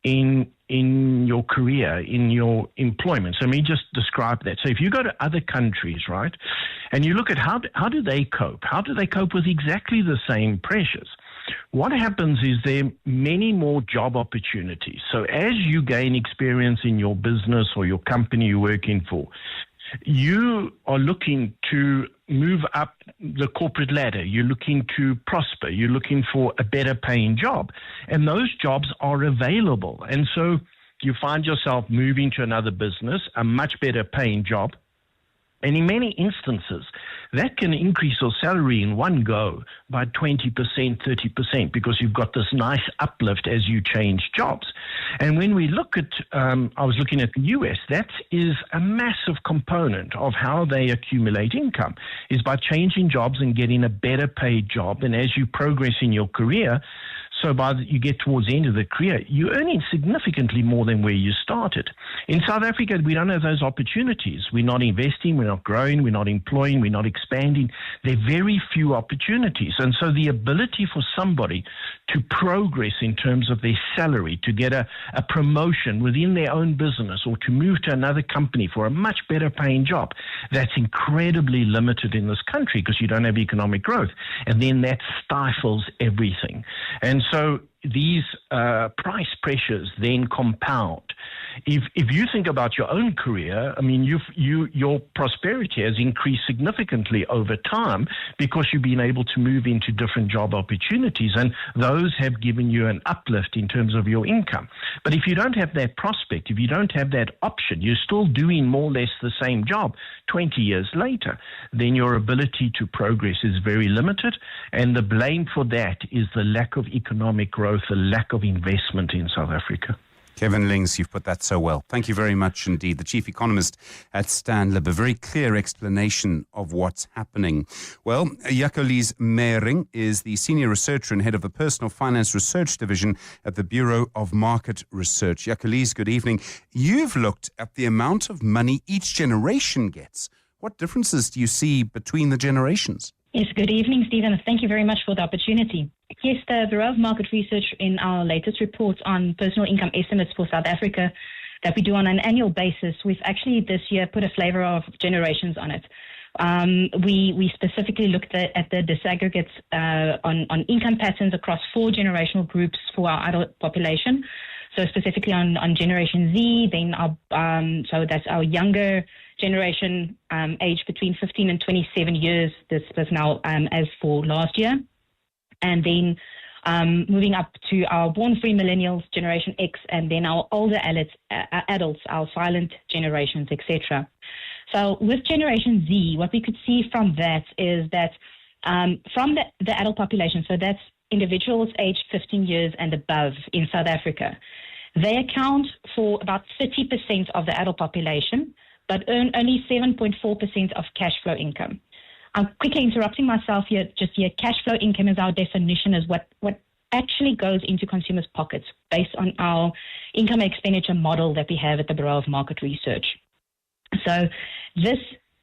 in your career, in your employment. So let me just describe that. So if you go to other countries, right, and you look at how do they cope? How do they cope with exactly the same pressures? What happens is there are many more job opportunities. So as you gain experience in your business or your company you're working for, you are looking to move up the corporate ladder. You're looking to prosper. You're looking for a better paying job. And those jobs are available. And so you find yourself moving to another business, a much better paying job. And in many instances, that can increase your salary in one go by 20%, 30%, because you've got this nice uplift as you change jobs. And when we look at, I was looking at the US, that is a massive component of how they accumulate income, is by changing jobs and getting a better paid job. And as you progress in your career, So you get towards the end of the career, you're earning significantly more than where you started. In South Africa, we don't have those opportunities. We're not investing, we're not growing, we're not employing, we're not expanding. There are very few opportunities. And so the ability for somebody to progress in terms of their salary, to get a promotion within their own business or to move to another company for a much better paying job, that's incredibly limited in this country because you don't have economic growth. And then that stifles everything. And so these price pressures then compound. If you think about your own career, I mean, your prosperity has increased significantly over time because you've been able to move into different job opportunities, and those have given you an uplift in terms of your income. But if you don't have that prospect, if you don't have that option, you're still doing more or less the same job 20 years later, then your ability to progress is very limited, and the blame for that is the lack of economic growth, the lack of investment in South Africa. Kevin Lings, you've put that so well. Thank you very much indeed. The chief economist at Stanlib, a very clear explanation of what's happening. Well, Jacqueline Meyering is the senior researcher and head of the Personal Finance Research Division at the Bureau of Market Research. Jacqueline, good evening. You've looked at the amount of money each generation gets. What differences do you see between the generations? Yes, good evening, Stephen. Thank you very much for the opportunity. Yes, the Bureau of Market Research, in our latest reports on personal income estimates for South Africa that we do on an annual basis, we've actually this year put a flavor of generations on it. We specifically looked at the disaggregates on income patterns across 4 generational groups for our adult population. So specifically on Generation Z, then so that's our younger generation, aged between 15 and 27 years. This was now as for last year. And then moving up to our born-free millennials, Generation X, and then our older adults, our silent generations, etc. So with Generation Z, what we could see from that is that from the adult population, so that's individuals aged 15 years and above in South Africa, they account for about 30% of the adult population, but earn only 7.4% of cash flow income. I'm quickly interrupting myself here. Just here, cash flow income is our definition as what actually goes into consumers' pockets based on our income expenditure model that we have at the Bureau of Market Research. So this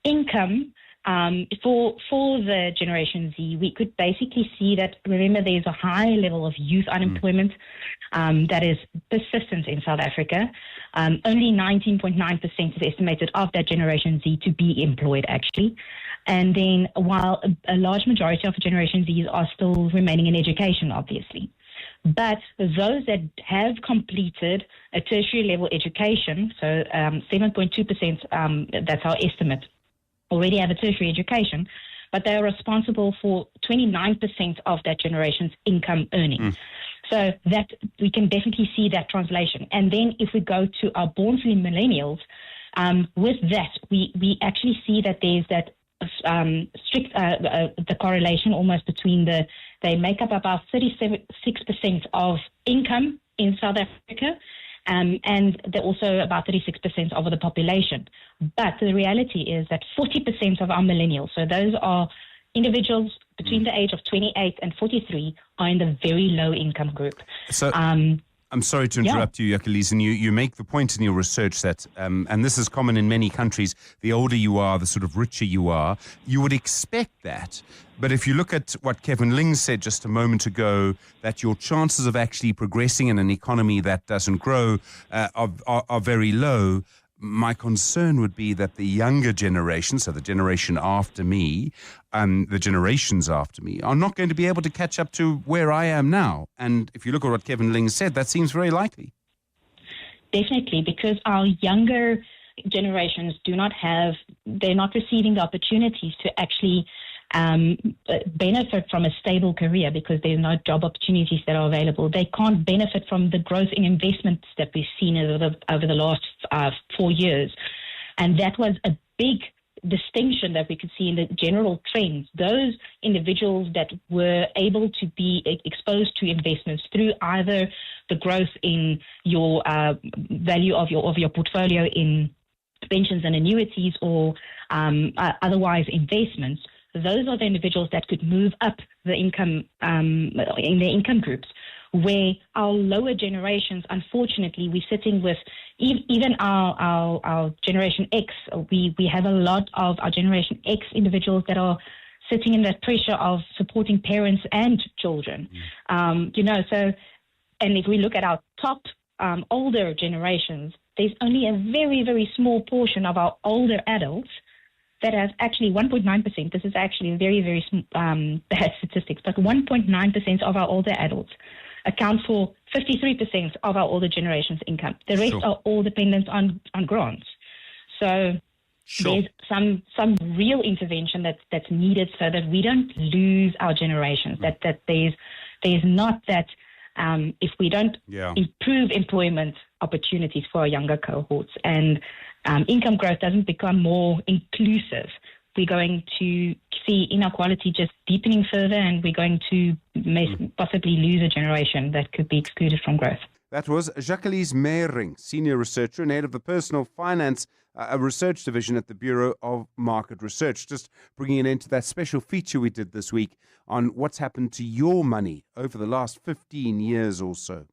income for the Generation Z, we could basically see that, remember, there's a high level of youth unemployment that is persistent in South Africa. Only 19.9% is estimated of that Generation Z to be employed, actually. And then while a large majority of Generation Zs are still remaining in education, obviously. But those that have completed a tertiary level education, so 7.2%, that's our estimate, already have a tertiary education, but they are responsible for 29% of that generation's income earnings. So that we can definitely see that translation. And then if we go to our born-free millennials, with that, we actually see that there's that strict the correlation almost between they make up about 36% of income in South Africa, and they're also about 36% of the population. But the reality is that 40% of our millennials, so those are individuals between the age of 28 and 43, are in the very low income group. So I'm sorry to interrupt you, Jacqueline, and you make the point in your research that, and this is common in many countries, the older you are, the sort of richer you are. You would expect that. But if you look at what Kevin Lings said just a moment ago, that your chances of actually progressing in an economy that doesn't grow are very low, my concern would be that the younger generation, so the generation after me, the generations after me, are not going to be able to catch up to where I am now. And if you look at what Kevin Lings said, that seems very likely. Definitely, because our younger generations they're not receiving the opportunities to actually benefit from a stable career because there's no job opportunities that are available. They can't benefit from the growth in investments that we've seen over the last 4 years. And that was a big distinction that we could see in the general trends. Those individuals that were able to be exposed to investments through either the growth in your value of your portfolio in pensions and annuities or otherwise investments, those are the individuals that could move up the income in their income groups. where our lower generations, unfortunately, we're sitting with even our Generation X. We have a lot of our Generation X individuals that are sitting in that pressure of supporting parents and children. So, and if we look at our top older generations, there's only a very, very small portion of our older adults that has actually 1.9%. This is actually a very, very bad statistics, but 1.9% of our older adults account for 53% of our older generation's income. The rest are all dependent on grants. So there's some real intervention that's needed so that we don't lose our generations. That there's not that if we don't improve employment opportunities for our younger cohorts and income growth doesn't become more inclusive, we're going to see inequality just deepening further, and we're going to possibly lose a generation that could be excluded from growth. That was Jacqueline Meyering, Senior Researcher and Head of the Personal Finance Research Division at the Bureau of Market Research. Just bringing it into that special feature we did this week on what's happened to your money over the last 15 years or so.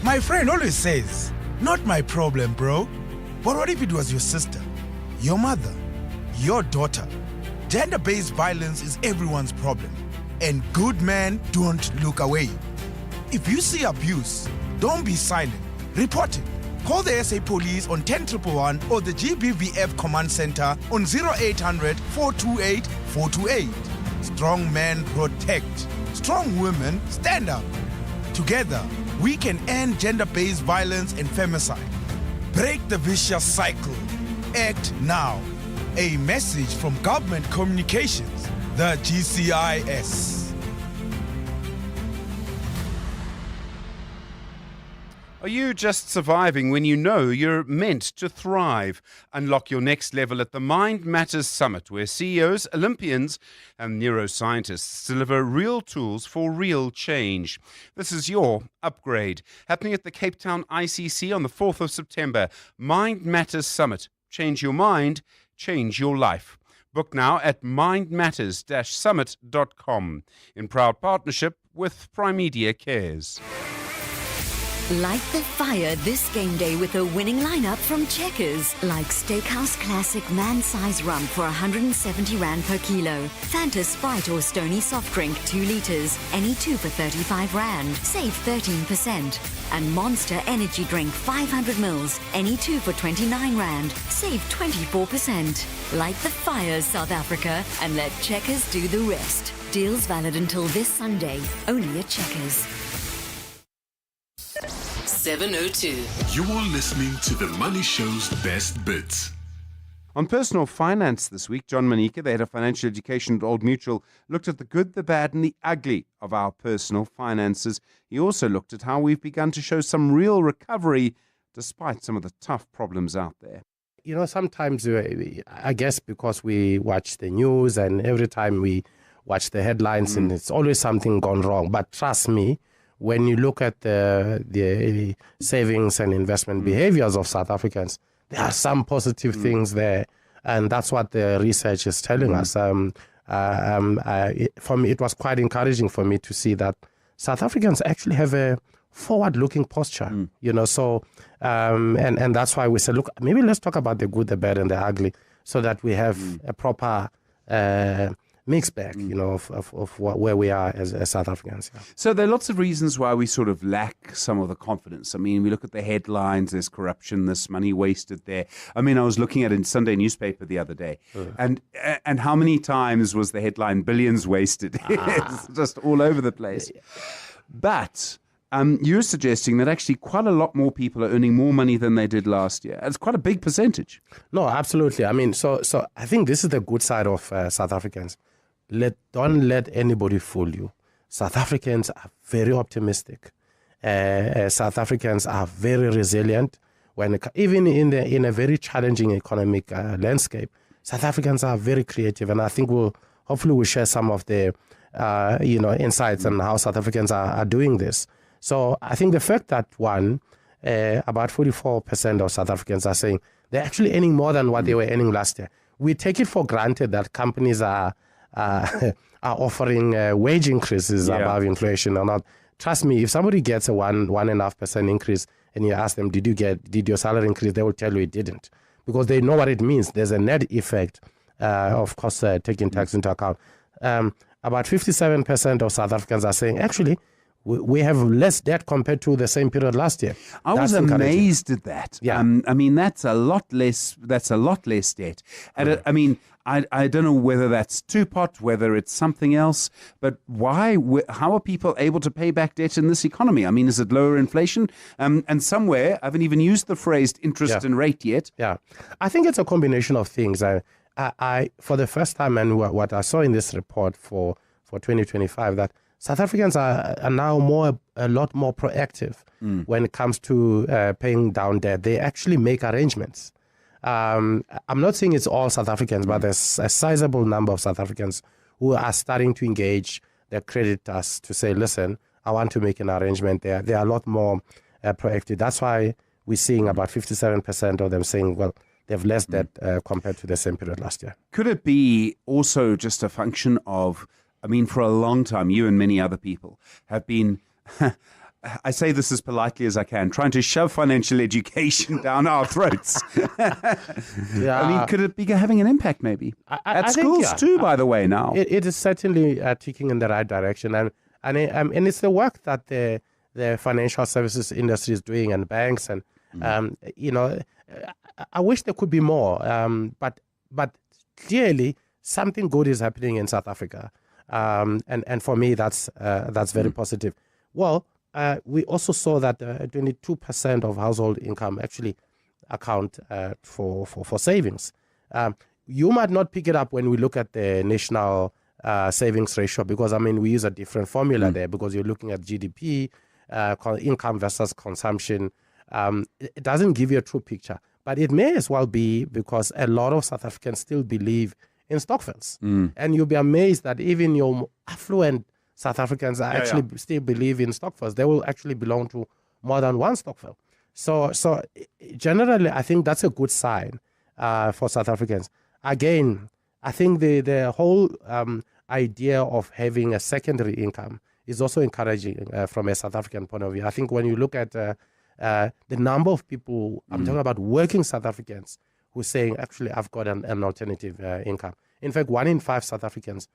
My friend always says, not my problem, bro. But what if it was your sister, your mother, your daughter? Gender-based violence is everyone's problem. And good men don't look away. If you see abuse, don't be silent. Report it. Call the SA Police on 10111 or the GBVF Command Center on 0800 428 428. Strong men protect. Strong women stand up. Together, we can end gender-based violence and femicide. Break the vicious cycle. Act now. A message from Government Communications, the GCIS. Are you just surviving when you know you're meant to thrive? Unlock your next level at the Mind Matters Summit, where CEOs, Olympians, and neuroscientists deliver real tools for real change. This is your upgrade. Happening at the Cape Town ICC on the 4th of September. Mind Matters Summit. Change your mind, change your life. Book now at mindmatters-summit.com in proud partnership with Primedia Cares. Light the fire this game day with a winning lineup from Checkers, like Steakhouse Classic Man-Size Rum for 170 Rand per kilo, Fanta Sprite or Stony Soft Drink 2 litres, any 2 for 35 Rand, save 13%, and Monster Energy Drink 500 mils, any 2 for 29 Rand, save 24%. Light the fire, South Africa, and let Checkers do the rest. Deals valid until this Sunday, only at Checkers. 702. You're listening to The Money Show's best bits. On personal finance this week, John Manika, the head of financial education at Old Mutual, looked at the good, the bad, and the ugly of our personal finances. He also looked at how we've begun to show some real recovery despite some of the tough problems out there. You know, sometimes, I guess because we watch the news and every time we watch the headlines and it's always something gone wrong. But trust me, when you look at the savings and investment behaviors of South Africans, there are some positive things there. And that's what the research is telling us. For me, it was quite encouraging for me to see that South Africans actually have a forward-looking posture, you know. So, and that's why we said, look, maybe let's talk about the good, the bad, and the ugly, so that we have a proper mixed bag, you know, of where we are as South Africans. Yeah. So there are lots of reasons why we sort of lack some of the confidence. I mean, we look at the headlines, there's corruption, there's money wasted there. I mean, I was looking at it in Sunday newspaper the other day, and how many times was the headline, billions wasted? It's just all over the place. But you're suggesting that actually quite a lot more people are earning more money than they did last year. It's quite a big percentage. No, absolutely. I mean, so I think this is the good side of South Africans. Don't let anybody fool you. South Africans are very optimistic. South Africans are very resilient. Even in a very challenging economic landscape, South Africans are very creative, and I think hopefully we'll share some of the insights on how South Africans are doing this. So I think the fact that about 44% of South Africans are saying they're actually earning more than what they were earning last year. We take it for granted that companies are are offering wage increases above inflation or not. Trust me, if somebody gets a 1.5% increase and you ask them, did your salary increase? They will tell you it didn't, because they know what it means. There's a net effect, of course, taking tax into account. About 57% of South Africans are saying, actually, we have less debt compared to the same period last year. I was amazed at that. Yeah. I mean, that's a lot less. That's a lot less debt. And I mean, I don't know whether that's two-pot, whether it's something else, but why? How are people able to pay back debt in this economy? I mean, is it lower inflation? And somewhere, I haven't even used the phrase interest and rate yet. Yeah, I think it's a combination of things. I for the first time, and what I saw in this report for 2025, that South Africans are now a lot more proactive when it comes to paying down debt. They actually make arrangements. I'm not saying it's all South Africans, but there's a sizable number of South Africans who are starting to engage their creditors to say, listen, I want to make an arrangement there. They are a lot more proactive. That's why we're seeing about 57% of them saying, well, they have less debt compared to the same period last year. Could it be also just a function of, I mean, for a long time, you and many other people have been, I say this as politely as I can, trying to shove financial education down our throats. I mean, could it be having an impact maybe? At schools think, too, by the way, now. It is certainly ticking in the right direction. And it's the work that the financial services industry is doing, and banks. And, I wish there could be more. But clearly, something good is happening in South Africa. And for me, that's very positive. Well, we also saw that 22% of household income actually account for savings. You might not pick it up when we look at the national savings ratio, because, I mean, we use a different formula there, because you're looking at GDP, income versus consumption. It doesn't give you a true picture, but it may as well be because a lot of South Africans still believe in stokvels. And you'll be amazed that even your affluent South Africans still believe in stokvels. They will actually belong to more than one stokvel. So generally, I think that's a good sign for South Africans. Again, I think the whole idea of having a secondary income is also encouraging from a South African point of view. I think when you look at the number of people, I'm talking about working South Africans, who's saying, actually, I've got an alternative income. In fact, 1 in 5 South Africans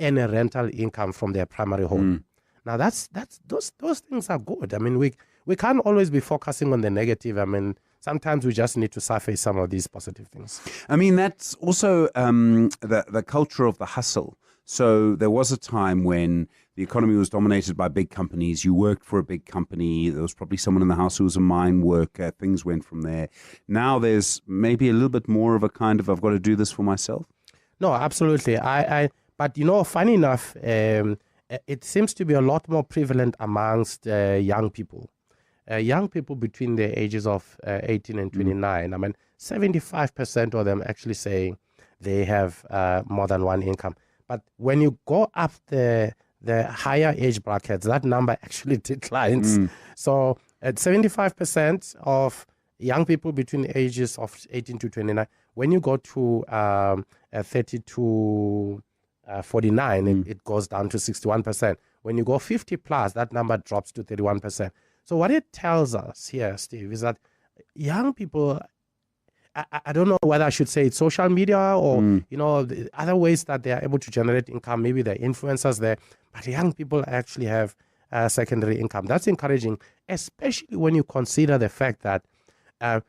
earn a rental income from their primary home. Now, those things are good. I mean, we can't always be focusing on the negative. I mean, sometimes we just need to surface some of these positive things. I mean, that's also the culture of the hustle. So there was a time when the economy was dominated by big companies. You worked for a big company. There was probably someone in the house who was a mine worker. Things went from there. Now there's maybe a little bit more of a kind of, I've got to do this for myself. No, absolutely. But, funny enough, it seems to be a lot more prevalent amongst young people. Young people between the ages of 18 and 29. I mean, 75% of them actually saying they have more than one income. But when you go up the higher age brackets, that number actually declines. So at 75% of young people between the ages of 18 to 29, when you go to 30 to 49, it goes down to 61%. When you go 50 plus, that number drops to 31%. So what it tells us here, Steve, is that young people, I don't know whether I should say it's social media or, the other ways that they are able to generate income. Maybe they're influencers there, but young people actually have secondary income. That's encouraging, especially when you consider the fact that our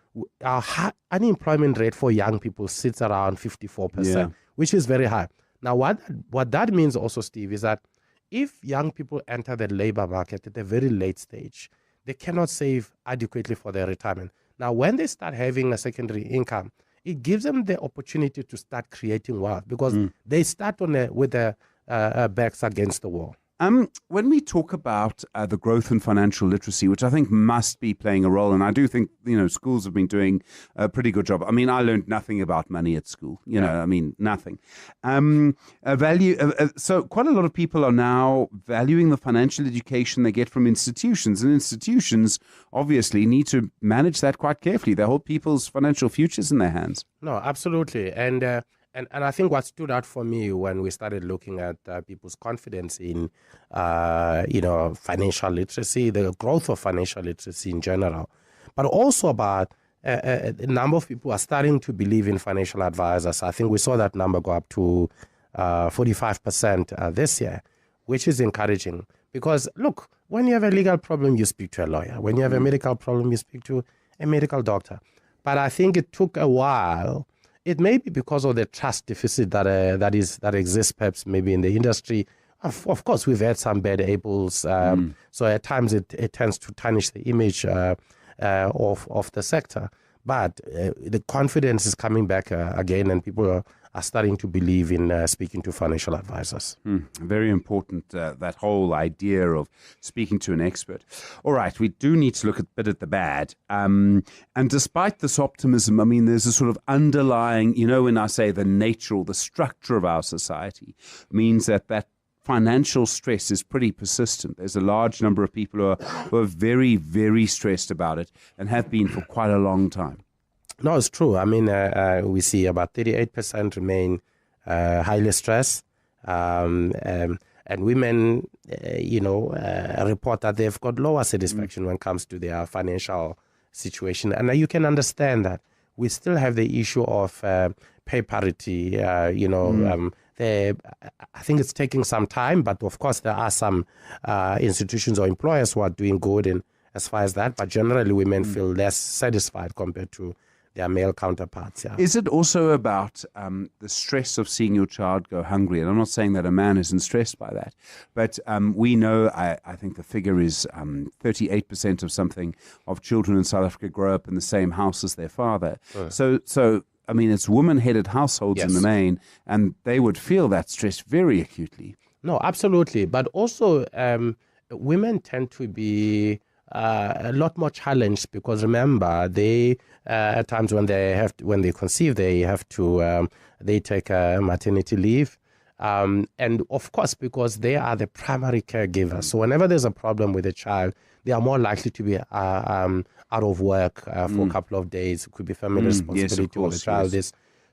unemployment rate for young people sits around 54%, which is very high. Now, what that means also, Steve, is that if young people enter the labor market at a very late stage, they cannot save adequately for their retirement. Now, when they start having a secondary income, it gives them the opportunity to start creating wealth, because they start with their backs against the wall. When we talk about the growth in financial literacy, which I think must be playing a role, and I do think, schools have been doing a pretty good job. I mean, I learned nothing about money at school, I mean, nothing. So quite a lot of people are now valuing the financial education they get from institutions, and institutions obviously need to manage that quite carefully. They hold people's financial futures in their hands. No, absolutely. And And I think what stood out for me when we started looking at people's confidence in, financial literacy, the growth of financial literacy in general, but also about a number of people are starting to believe in financial advisors. I think we saw that number go up to 45% this year, which is encouraging. Because, look, when you have a legal problem, you speak to a lawyer. When you have a medical problem, you speak to a medical doctor. But I think it took a while. It may be because of the trust deficit that exists perhaps maybe in the industry. Of course, we've had some bad apples. So at times it tends to tarnish the image of the sector. But the confidence is coming back again, and people are starting to believe in speaking to financial advisors. Very important, that whole idea of speaking to an expert. All right, we do need to look a bit at the bad. And despite this optimism, I mean, there's a sort of underlying, when I say the nature or the structure of our society means that financial stress is pretty persistent. There's a large number of people who are very, very stressed about it and have been for quite a long time. No, it's true. I mean, we see about 38% remain highly stressed. And women, report that they've got lower satisfaction when it comes to their financial situation. And you can understand that. We still have the issue of pay parity, I think it's taking some time, but of course there are some institutions or employers who are doing good in as far as that. But generally, women feel less satisfied compared to their male counterparts. Yeah. Is it also about the stress of seeing your child go hungry? And I'm not saying that a man isn't stressed by that, but we know, I think the figure is 38% of something of children in South Africa grow up in the same house as their father. So I mean, it's woman-headed households in the main, and they would feel that stress very acutely. No, absolutely. But also, women tend to be a lot more challenged because remember, they at times when they conceive, they have to they take maternity leave, and of course because they are the primary caregivers. So whenever there's a problem with a child, they are more likely to be out of work for a couple of days. It could be family responsibility of the child.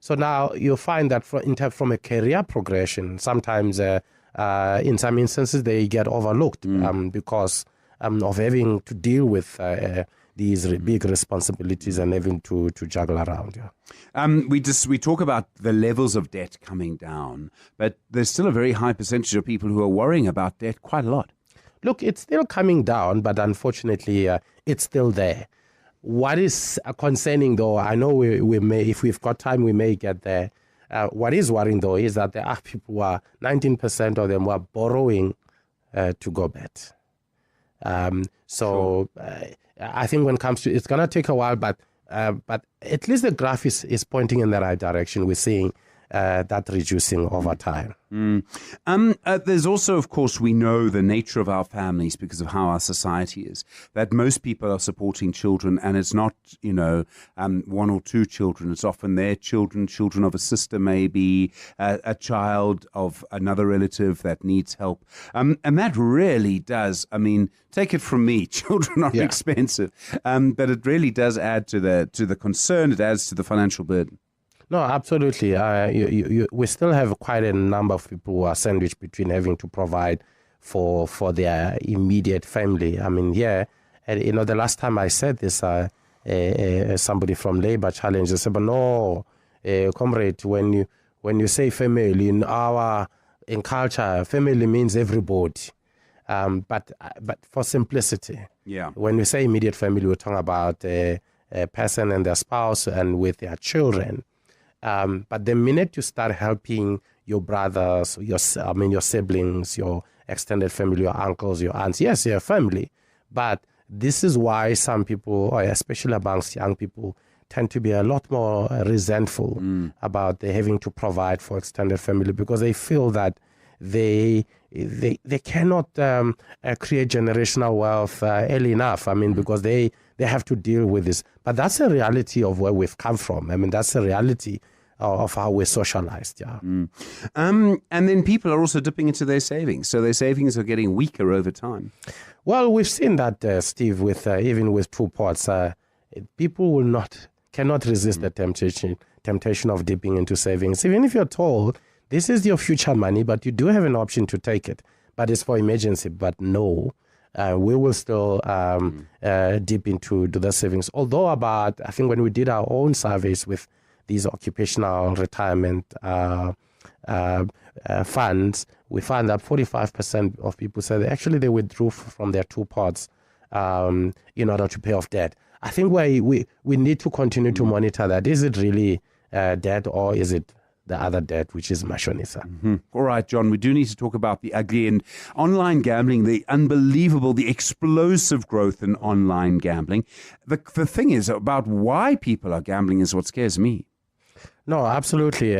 So now you find that from a career progression, sometimes in some instances they get overlooked because of having to deal with these big responsibilities and having to juggle around. We talk about the levels of debt coming down, but there's still a very high percentage of people who are worrying about debt quite a lot. Look, it's still coming down, but unfortunately, it's still there. What is concerning, though, I know we may, if we've got time, we may get there. What is worrying, though, is that there are people who are, 19% of them who are borrowing to go bet. I think when it comes to, it's going to take a while, but at least the graph is pointing in the right direction. We're seeing that reducing over time. There's also, of course, we know the nature of our families because of how our society is, that most people are supporting children, and it's not, one or two children. It's often their children of a sister, maybe a child of another relative that needs help. And that really does, I mean, take it from me, children are expensive, but it really does add to the concern. It adds to the financial burden. No, absolutely. We still have quite a number of people who are sandwiched between having to provide for their immediate family. I mean, the last time I said this, somebody from Labour challenged us, but no, comrade, when you say family in culture, family means everybody. But for simplicity, when we say immediate family, we're talking about a person and their spouse and with their children. But the minute you start helping your brothers, your siblings, your extended family, your uncles, your aunts, yes, you're a family. But this is why some people, or especially amongst young people, tend to be a lot more resentful about having to provide for extended family because they feel that they cannot create generational wealth early enough. I mean, because they have to deal with this. But that's a reality of where we've come from. I mean, that's a reality of how we're socialized. And then people are also dipping into their savings. So their savings are getting weaker over time. Well, we've seen that, Steve, with even with two pots, people cannot resist the temptation of dipping into savings. Even if you're told this is your future money, but you do have an option to take it, but it's for emergency. But no, we will still dip into the savings. Although I think when we did our own surveys with these occupational retirement funds, we found that 45% of people said they withdrew from their two pots in order to pay off debt. I think we need to continue to monitor that. Is it really debt, or is it the other debt, which is mashonisa? All right, John, we do need to talk about the ugly in online gambling, the unbelievable, the explosive growth in online gambling. The thing is about why people are gambling is what scares me. No, absolutely.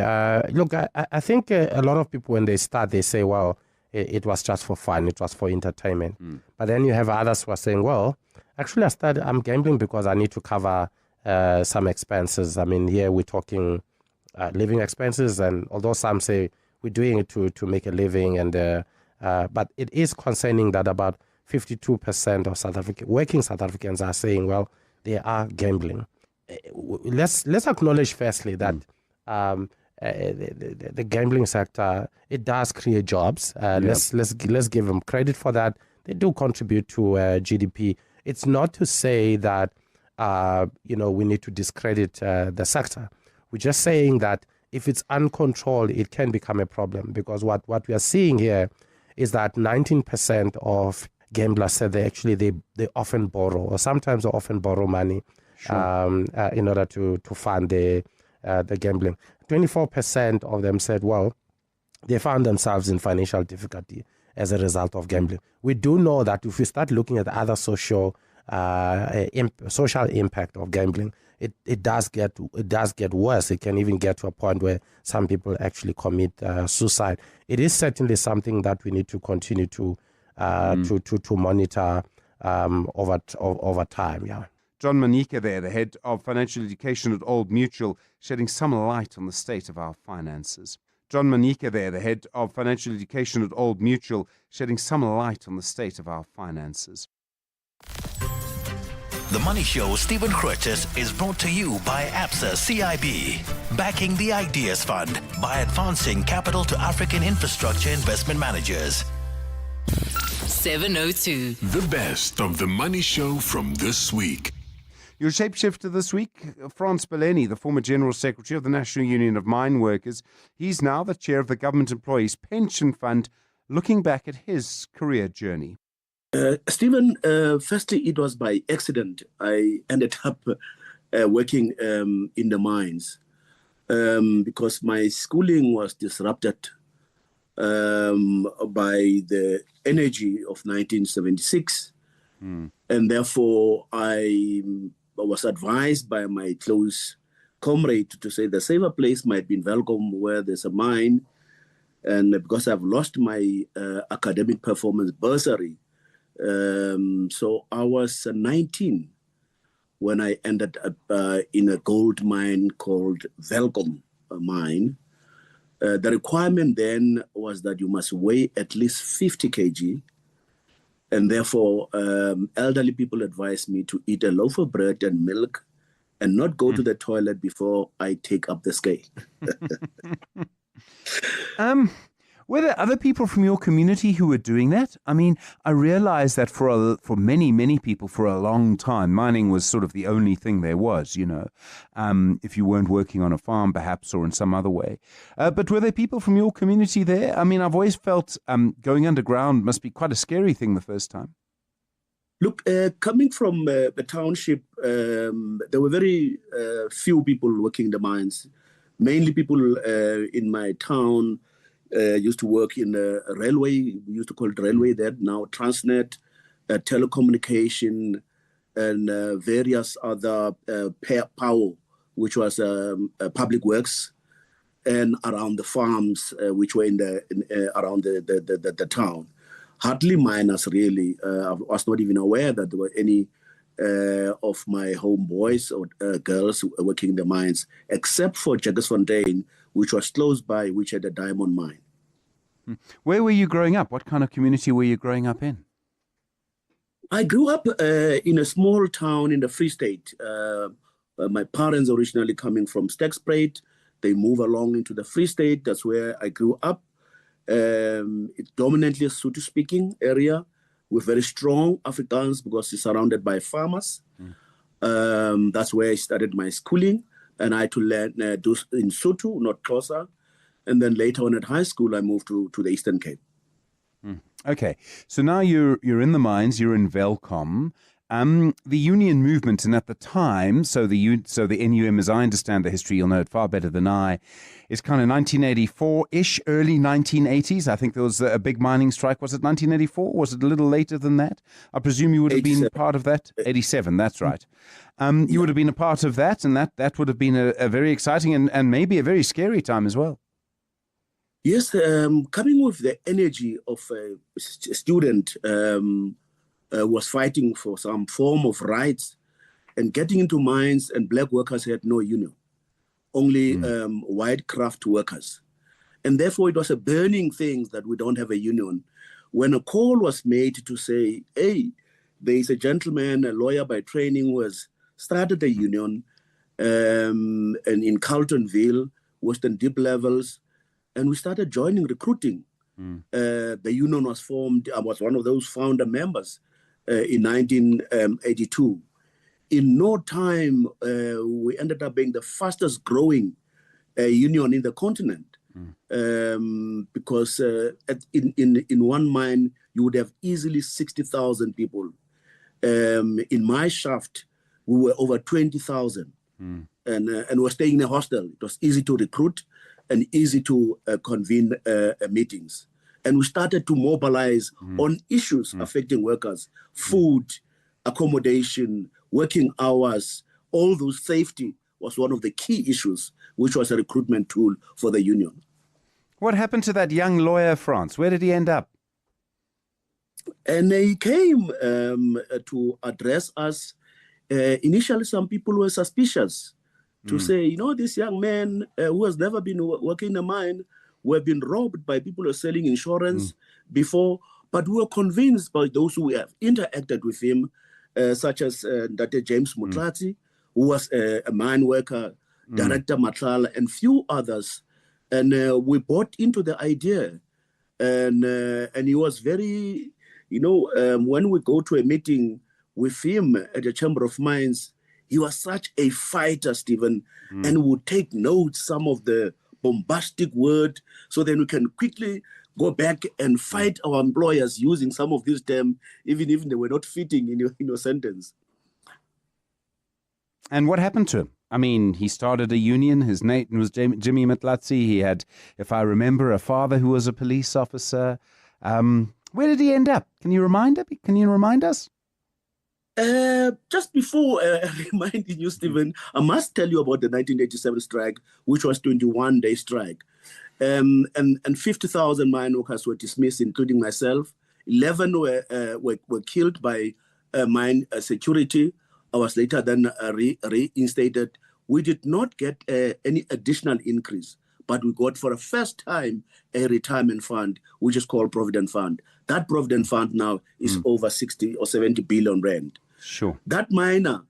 Look, I think a lot of people, when they start, they say, well, it was just for fun, it was for entertainment. But then you have others who are saying, well, actually, I'm gambling because I need to cover some expenses. I mean, here we're talking living expenses, and although some say we're doing it to make a living, but it is concerning that about 52% of working South Africans are saying, well, they are gambling. Let's acknowledge firstly that the gambling sector, it does create jobs. Let's give them credit for that. They do contribute to GDP. It's not to say that we need to discredit the sector. We're just saying that if it's uncontrolled, it can become a problem, because what we are seeing here is that 19% of gamblers said they often borrow, or sometimes they often borrow money in order to fund the gambling. 24% of them said, well, they found themselves in financial difficulty as a result of gambling. We do know that if we start looking at other social impact of gambling, it does get worse. It can even get to a point where some people actually commit suicide. It is certainly something that we need to continue to monitor over time. Yeah. John Manika there, the head of financial education at Old Mutual, shedding some light on the state of our finances. John Manika there, the head of financial education at Old Mutual, shedding some light on the state of our finances. The Money Show, Stephen Grootes, is brought to you by ABSA CIB, backing the Ideas Fund by advancing capital to African infrastructure investment managers. 702. The best of the Money Show from this week. Your shapeshifter this week, Frans Belleni, the former General Secretary of the National Union of Mine Workers. He's now the chair of the Government Employees Pension Fund, looking back at his career journey. Stephen, firstly, it was by accident. I ended up working in the mines because my schooling was disrupted by the energy of 1976. And therefore, I was advised by my close comrade to say the safer place might be in Welkom, where there's a mine. And because I've lost my academic performance bursary, so I was 19 when I ended up in a gold mine called Welkom mine. The requirement then was that you must weigh at least 50 kg. And therefore, elderly people advised me to eat a loaf of bread and milk and not go to the toilet before I take up the scale. Were there other people from your community who were doing that? I mean, I realize that for many, many people for a long time, mining was sort of the only thing there was, if you weren't working on a farm perhaps or in some other way. But were there people from your community there? I mean, I've always felt going underground must be quite a scary thing the first time. Look, coming from the township, there were very few people working the mines. Mainly people in my town used to work in the railway. We used to call it railway then, now Transnet, telecommunication, and various other power, which was public works, and around the farms, which were around the town. Hardly miners, really. I was not even aware that there were any of my homeboys or girls working in the mines, except for Jackersfontein, which was close by, which had a diamond mine. Where were you growing up? What kind of community were you growing up in? I grew up in a small town in the Free State, My parents originally coming from Stekspruit. They move along into the Free State. That's where I grew up. It's dominantly a Sotho-speaking area with very strong Afrikaans because it's surrounded by farmers. That's where I started my schooling, and I had to learn do in Sotho, not Xhosa. And then later on at high school, I moved to the Eastern Cape. Okay, so now you're in the mines, you're in Velcom. The union movement, and at the time, so the NUM, as I understand the history, you'll know it far better than I, is kind of 1984-ish, early 1980s. I think there was a big mining strike. Was it 1984? Was it a little later than that? I presume you would have been part of that. 87, that's right. You would have been a part of that, and that would have been a very exciting and maybe a very scary time as well. Yes, coming with the energy of a student was fighting for some form of rights and getting into mines, and black workers had no union, only white craft workers. And therefore it was a burning thing that we don't have a union. When a call was made to say, hey, there is a gentleman, a lawyer by training, who has started a union and in Carltonville, Western Deep Levels, and we started joining, recruiting. The union was formed. I was one of those founder members in 1982. In no time, we ended up being the fastest growing union in the continent. Because in one mine, you would have easily 60,000 people. In my shaft, we were over 20,000. And we're staying in a hostel. It was easy to recruit and easy to convene meetings. And we started to mobilize on issues affecting workers, food, accommodation, working hours, all those. Safety was one of the key issues, which was a recruitment tool for the union. What happened to that young lawyer, Frans? Where did he end up? And he came to address us. Initially, some people were suspicious to say, this young man who has never been working in a mine, who have been robbed by people who are selling insurance before, but we were convinced by those who have interacted with him, such as Dr. James Mutlatsi, who was a mine worker, Director Matlala, and few others. And we bought into the idea. And he was very, when we go to a meeting with him at the Chamber of Mines, he was such a fighter, Stephen, and would take notes, some of the bombastic word, so then we can quickly go back and fight our employers using some of these terms, even if they were not fitting in your sentence. And what happened to him? I mean, he started a union. His name was Jimmy Mutlatsi. He had, if I remember, a father who was a police officer. Where did he end up? Can you remind us? Just before reminding you, Stephen, I must tell you about the 1987 strike, which was 21-day strike. And 50,000 mine workers were dismissed, including myself. 11 were killed by mine security. I was later then reinstated. We did not get any additional increase, but we got for the first time a retirement fund, which is called Provident Fund. That Provident Fund now is over 60 or 70 billion rand. Sure. That miner,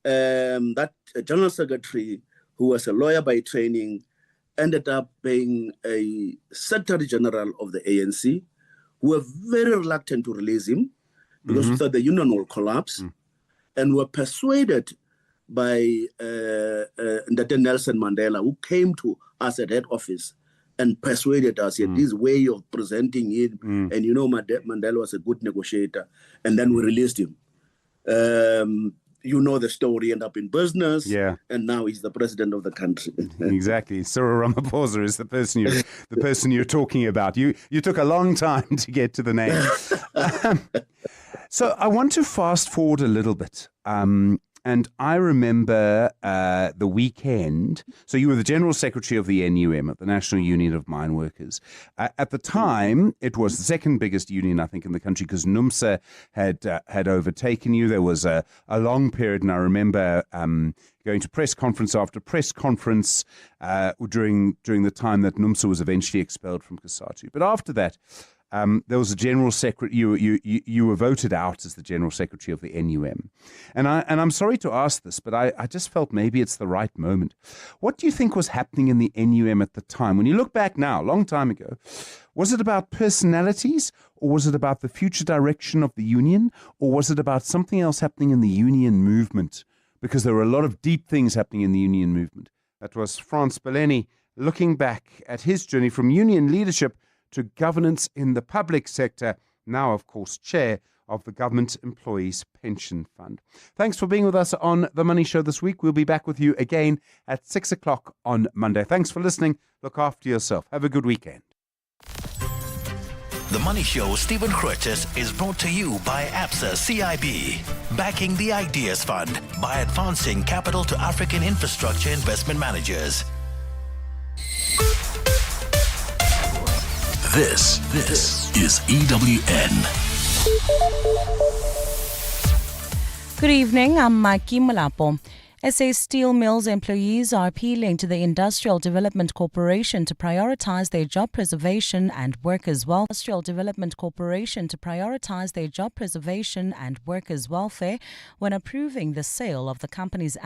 that general secretary, who was a lawyer by training, ended up being a secretary general of the ANC, who were very reluctant to release him because we thought the union will collapse, and were persuaded by Ndate Nelson Mandela, who came to us at head office and persuaded us that this way of presenting it, and Mandela was a good negotiator, and then we released him. The story, end up in business, and now he's the president of the country. Exactly. Cyril Ramaphosa is the person you're talking about. You took a long time to get to the name. So I want to fast forward a little bit. And I remember the weekend. So you were the General Secretary of the NUM, at the National Union of Mine Workers. At the time, it was the second biggest union, I think, in the country, because NUMSA had overtaken you. There was a long period, and I remember going to press conference after press conference during the time that NUMSA was eventually expelled from COSATU. But after that, There was a general secretary. You were voted out as the general secretary of the NUM, and I'm sorry to ask this, but I just felt maybe it's the right moment. What do you think was happening in the NUM at the time? When you look back now, a long time ago, was it about personalities, or was it about the future direction of the union, or was it about something else happening in the union movement? Because there were a lot of deep things happening in the union movement. That was Frans Belleni looking back at his journey from union leadership to governance in the public sector, now, of course, chair of the Government Employees Pension Fund. Thanks for being with us on The Money Show this week. We'll be back with you again at 6 o'clock on Monday. Thanks for listening. Look after yourself. Have a good weekend. The Money Show, Stephen Grootes, is brought to you by ABSA CIB, backing the Ideas Fund by advancing capital to African infrastructure investment managers. This is EWN. Good evening, I'm Maki Malapo. SA Steel Mills employees are appealing to the Industrial Development Corporation to prioritize their job preservation and workers' welfare. Industrial Development Corporation to prioritize their job preservation and workers' welfare when approving the sale of the company's